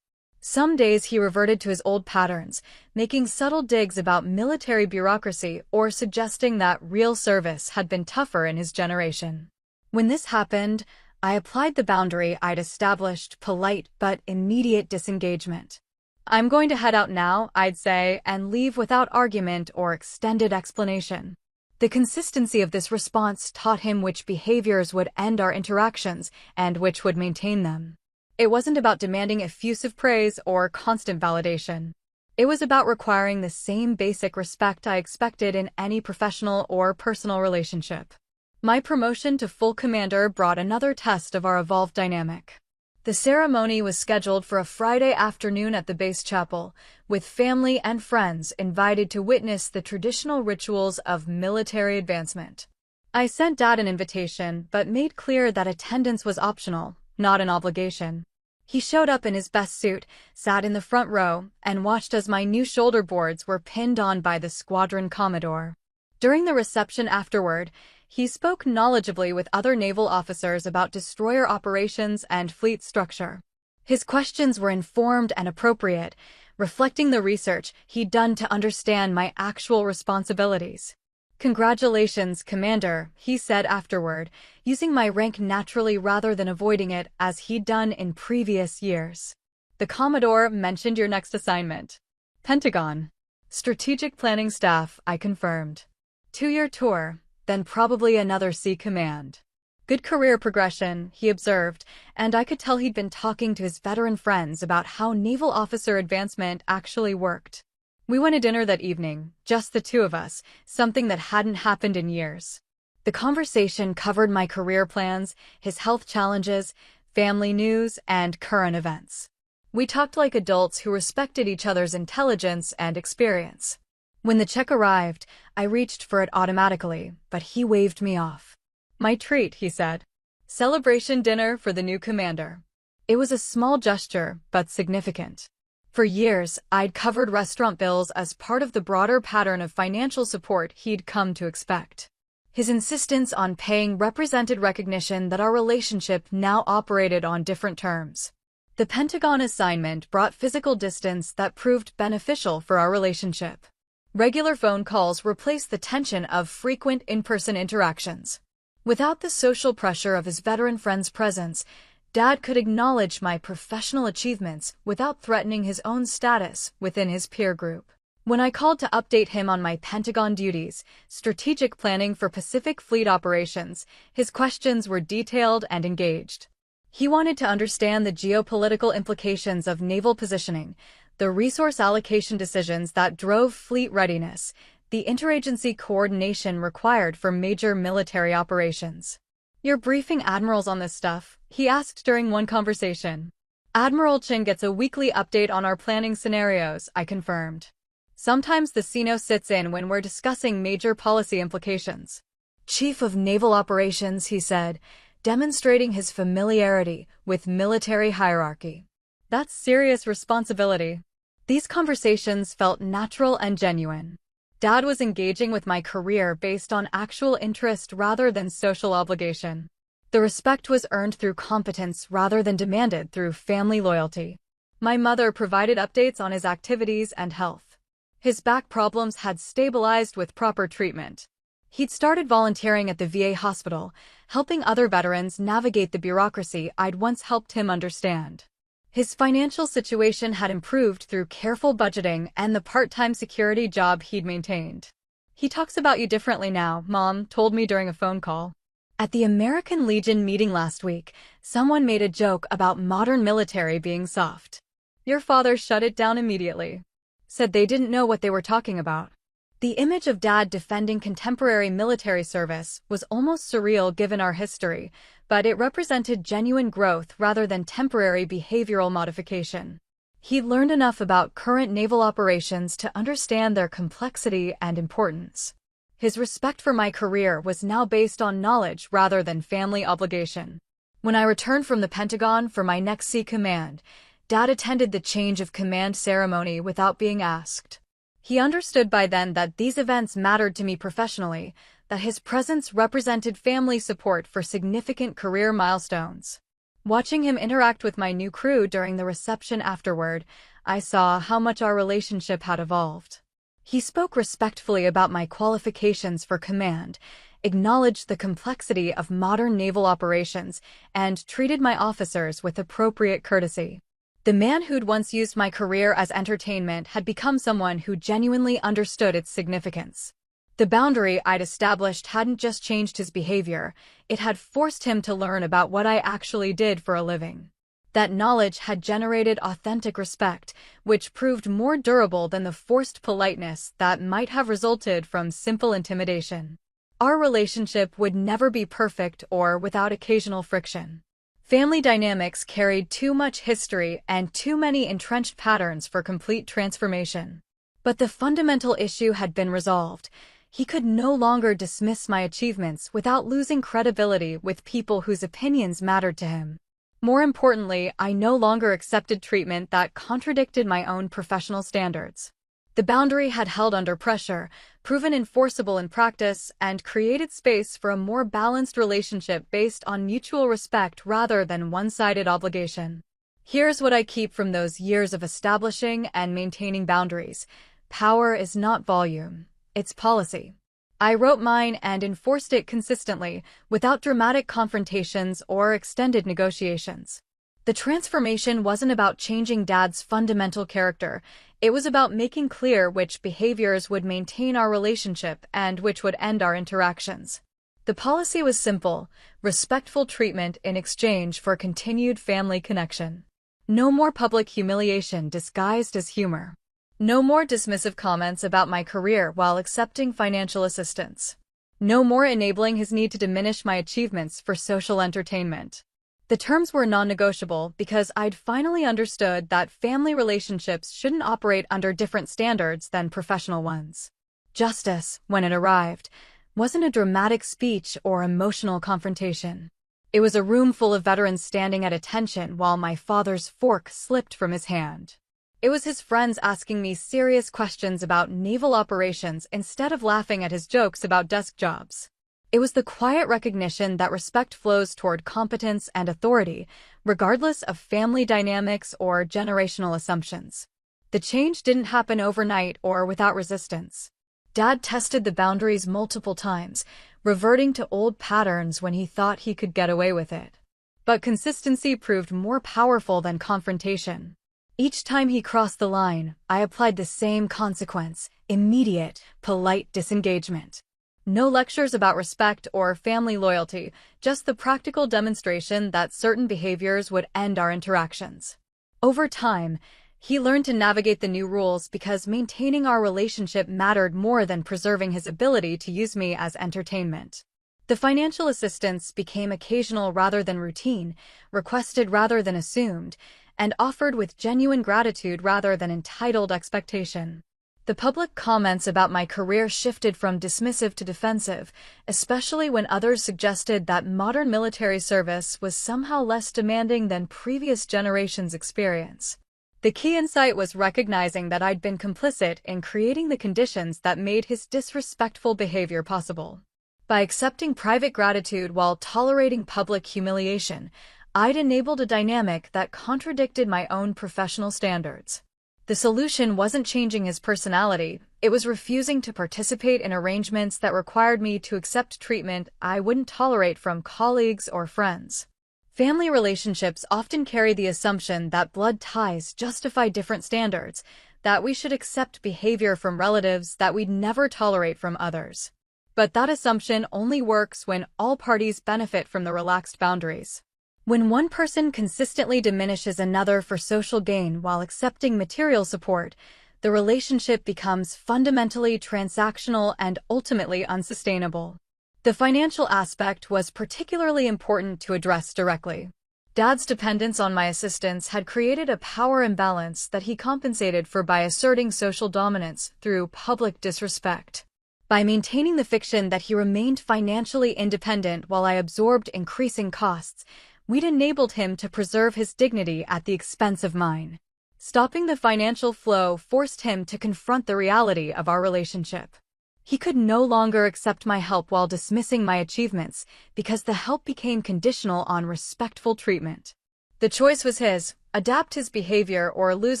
Some days he reverted to his old patterns, making subtle digs about military bureaucracy or suggesting that real service had been tougher in his generation. When this happened, I applied the boundary I'd established: polite but immediate disengagement. "I'm going to head out now," I'd say, and leave without argument or extended explanation. The consistency of this response taught him which behaviors would end our interactions and which would maintain them. It wasn't about demanding effusive praise or constant validation. It was about requiring the same basic respect I expected in any professional or personal relationship. My promotion to full commander brought another test of our evolved dynamic. The ceremony was scheduled for a Friday afternoon at the base chapel, with family and friends invited to witness the traditional rituals of military advancement. I sent Dad an invitation, but made clear that attendance was optional, not an obligation. He showed up in his best suit, sat in the front row, and watched as my new shoulder boards were pinned on by the squadron commodore. During the reception afterward, he spoke knowledgeably with other naval officers about destroyer operations and fleet structure. His questions were informed and appropriate, reflecting the research he'd done to understand my actual responsibilities. "Congratulations, Commander," he said afterward, using my rank naturally rather than avoiding it as he'd done in previous years. "The Commodore mentioned your next assignment." "Pentagon. Strategic Planning Staff," I confirmed. "2-year tour, then probably another Sea Command." "Good career progression," he observed, and I could tell he'd been talking to his veteran friends about how naval officer advancement actually worked. We went to dinner that evening, just the two of us, something that hadn't happened in years. The conversation covered my career plans, his health challenges, family news, and current events. We talked like adults who respected each other's intelligence and experience. When the check arrived, I reached for it automatically, but he waved me off. "My treat," he said. "Celebration dinner for the new commander." It was a small gesture, but significant. For years, I'd covered restaurant bills as part of the broader pattern of financial support he'd come to expect. His insistence on paying represented recognition that our relationship now operated on different terms. The Pentagon assignment brought physical distance that proved beneficial for our relationship. Regular phone calls replaced the tension of frequent in-person interactions. Without the social pressure of his veteran friends' presence, Dad could acknowledge my professional achievements without threatening his own status within his peer group. When I called to update him on my Pentagon duties, strategic planning for Pacific Fleet operations, his questions were detailed and engaged. He wanted to understand the geopolitical implications of naval positioning, the resource allocation decisions that drove fleet readiness, the interagency coordination required for major military operations. "You're briefing admirals on this stuff?" he asked during one conversation. "Admiral Chin gets a weekly update on our planning scenarios," I confirmed. "Sometimes the CNO sits in when we're discussing major policy implications." "Chief of Naval Operations," he said, demonstrating his familiarity with military hierarchy. "That's serious responsibility." These conversations felt natural and genuine. Dad was engaging with my career based on actual interest rather than social obligation. The respect was earned through competence rather than demanded through family loyalty. My mother provided updates on his activities and health. His back problems had stabilized with proper treatment. He'd started volunteering at the VA hospital, helping other veterans navigate the bureaucracy I'd once helped him understand. His financial situation had improved through careful budgeting and the part-time security job he'd maintained. "He talks about you differently now," Mom told me during a phone call. At the American Legion meeting last week, someone made a joke about modern military being soft. "Your father shut it down immediately." Said they didn't know what they were talking about. The image of Dad defending contemporary military service was almost surreal given our history, but it represented genuine growth rather than temporary behavioral modification. He learned enough about current naval operations to understand their complexity and importance. His respect for my career was now based on knowledge rather than family obligation. When I returned from the Pentagon for my next sea command, Dad attended the change of command ceremony without being asked. He understood by then that these events mattered to me professionally, that his presence represented family support for significant career milestones. Watching him interact with my new crew during the reception afterward, I saw how much our relationship had evolved. He spoke respectfully about my qualifications for command, acknowledged the complexity of modern naval operations, and treated my officers with appropriate courtesy. The man who'd once used my career as entertainment had become someone who genuinely understood its significance. The boundary I'd established hadn't just changed his behavior, it had forced him to learn about what I actually did for a living. That knowledge had generated authentic respect, which proved more durable than the forced politeness that might have resulted from simple intimidation. Our relationship would never be perfect or without occasional friction. Family dynamics carried too much history and too many entrenched patterns for complete transformation. But the fundamental issue had been resolved. He could no longer dismiss my achievements without losing credibility with people whose opinions mattered to him. More importantly, I no longer accepted treatment that contradicted my own professional standards. The boundary had held under pressure, proven enforceable in practice, and created space for a more balanced relationship based on mutual respect rather than one-sided obligation. Here's what I keep from those years of establishing and maintaining boundaries. Power is not volume, it's policy. I wrote mine and enforced it consistently, without dramatic confrontations or extended negotiations. The transformation wasn't about changing Dad's fundamental character. It was about making clear which behaviors would maintain our relationship and which would end our interactions. The policy was simple: respectful treatment in exchange for continued family connection. No more public humiliation disguised as humor. No more dismissive comments about my career while accepting financial assistance. No more enabling his need to diminish my achievements for social entertainment. The terms were non-negotiable because I'd finally understood that family relationships shouldn't operate under different standards than professional ones. Justice, when it arrived, wasn't a dramatic speech or emotional confrontation. It was a room full of veterans standing at attention while my father's fork slipped from his hand. It was his friends asking me serious questions about naval operations instead of laughing at his jokes about desk jobs. It was the quiet recognition that respect flows toward competence and authority, regardless of family dynamics or generational assumptions. The change didn't happen overnight or without resistance. Dad tested the boundaries multiple times, reverting to old patterns when he thought he could get away with it. But consistency proved more powerful than confrontation. Each time he crossed the line, I applied the same consequence: immediate, polite disengagement. No lectures about respect or family loyalty, just the practical demonstration that certain behaviors would end our interactions. Over time, he learned to navigate the new rules because maintaining our relationship mattered more than preserving his ability to use me as entertainment. The financial assistance became occasional rather than routine, requested rather than assumed, and offered with genuine gratitude rather than entitled expectation. The public comments about my career shifted from dismissive to defensive, especially when others suggested that modern military service was somehow less demanding than previous generations' experience. The key insight was recognizing that I'd been complicit in creating the conditions that made his disrespectful behavior possible. By accepting private gratitude while tolerating public humiliation, I'd enabled a dynamic that contradicted my own professional standards. The solution wasn't changing his personality, it was refusing to participate in arrangements that required me to accept treatment I wouldn't tolerate from colleagues or friends. Family relationships often carry the assumption that blood ties justify different standards, that we should accept behavior from relatives that we'd never tolerate from others. But that assumption only works when all parties benefit from the relaxed boundaries. When one person consistently diminishes another for social gain while accepting material support, the relationship becomes fundamentally transactional and ultimately unsustainable. The financial aspect was particularly important to address directly. Dad's dependence on my assistance had created a power imbalance that he compensated for by asserting social dominance through public disrespect. By maintaining the fiction that he remained financially independent while I absorbed increasing costs, we'd enabled him to preserve his dignity at the expense of mine. Stopping the financial flow forced him to confront the reality of our relationship. He could no longer accept my help while dismissing my achievements because the help became conditional on respectful treatment. The choice was his: adapt his behavior or lose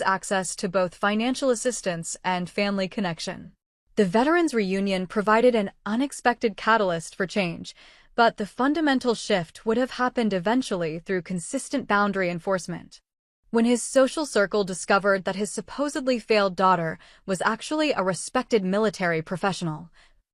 access to both financial assistance and family connection. The veterans' reunion provided an unexpected catalyst for change, but the fundamental shift would have happened eventually through consistent boundary enforcement. When his social circle discovered that his supposedly failed daughter was actually a respected military professional,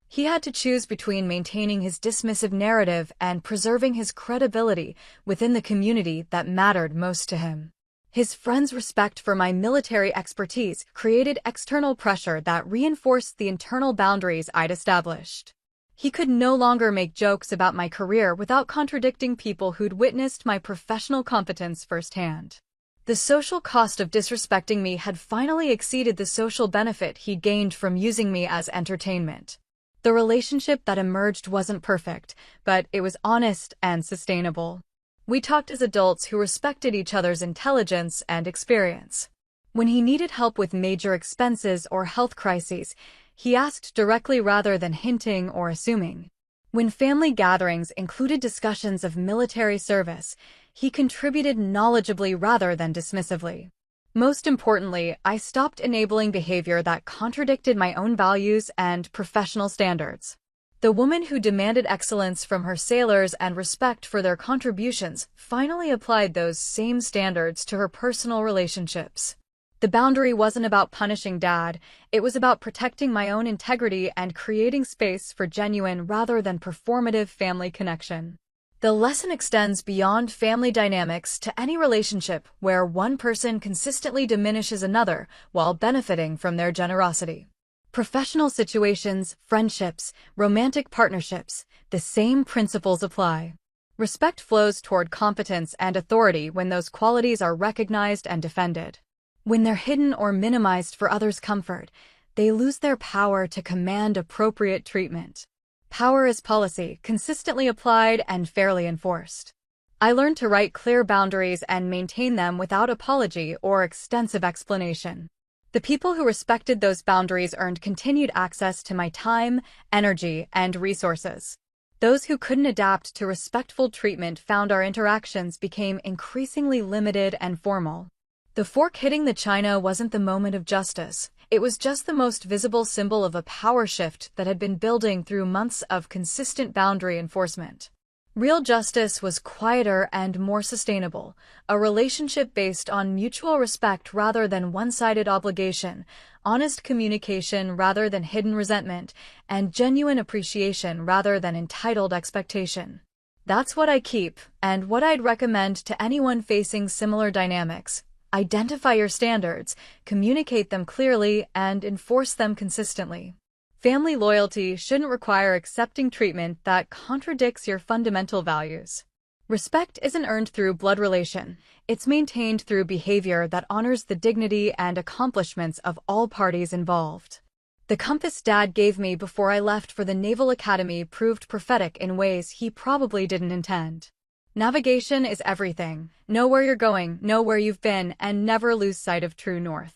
he had to choose between maintaining his dismissive narrative and preserving his credibility within the community that mattered most to him. His friends' respect for my military expertise created external pressure that reinforced the internal boundaries I'd established. He could no longer make jokes about my career without contradicting people who'd witnessed my professional competence firsthand. The social cost of disrespecting me had finally exceeded the social benefit he gained from using me as entertainment. The relationship that emerged wasn't perfect, but it was honest and sustainable. We talked as adults who respected each other's intelligence and experience. When he needed help with major expenses or health crises, he asked directly rather than hinting or assuming. When family gatherings included discussions of military service, he contributed knowledgeably rather than dismissively. Most importantly, I stopped enabling behavior that contradicted my own values and professional standards. The woman who demanded excellence from her sailors and respect for their contributions finally applied those same standards to her personal relationships. The boundary wasn't about punishing Dad, it was about protecting my own integrity and creating space for genuine rather than performative family connection. The lesson extends beyond family dynamics to any relationship where one person consistently diminishes another while benefiting from their generosity. Professional situations, friendships, romantic partnerships, the same principles apply. Respect flows toward competence and authority when those qualities are recognized and defended. When they're hidden or minimized for others' comfort, they lose their power to command appropriate treatment. Power is policy, consistently applied and fairly enforced. I learned to write clear boundaries and maintain them without apology or extensive explanation. The people who respected those boundaries earned continued access to my time, energy, and resources. Those who couldn't adapt to respectful treatment found our interactions became increasingly limited and formal. The fork hitting the china wasn't the moment of justice. It was just the most visible symbol of a power shift that had been building through months of consistent boundary enforcement. Real justice was quieter and more sustainable, a relationship based on mutual respect rather than one-sided obligation, honest communication rather than hidden resentment, and genuine appreciation rather than entitled expectation. That's what I keep, and what I'd recommend to anyone facing similar dynamics. Identify your standards, communicate them clearly, and enforce them consistently. Family loyalty shouldn't require accepting treatment that contradicts your fundamental values. Respect isn't earned through blood relation, it's maintained through behavior that honors the dignity and accomplishments of all parties involved. The compass Dad gave me before I left for the Naval Academy proved prophetic in ways he probably didn't intend. Navigation is everything. Know where you're going, know where you've been, and never lose sight of true north.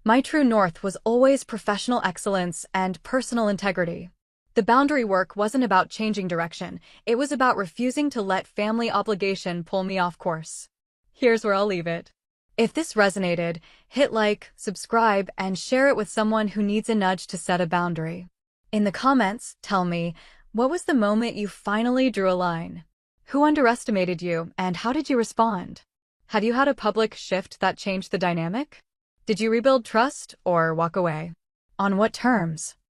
My true north was always professional excellence and personal integrity. The boundary work wasn't about changing direction, it was about refusing to let family obligation pull me off course. Here's where I'll leave it. If this resonated, hit like, subscribe, and share it with someone who needs a nudge to set a boundary. In the comments, tell me, what was the moment you finally drew a line? Who underestimated you, and how did you respond? Have you had a public shift that changed the dynamic? Did you rebuild trust or walk away? On what terms?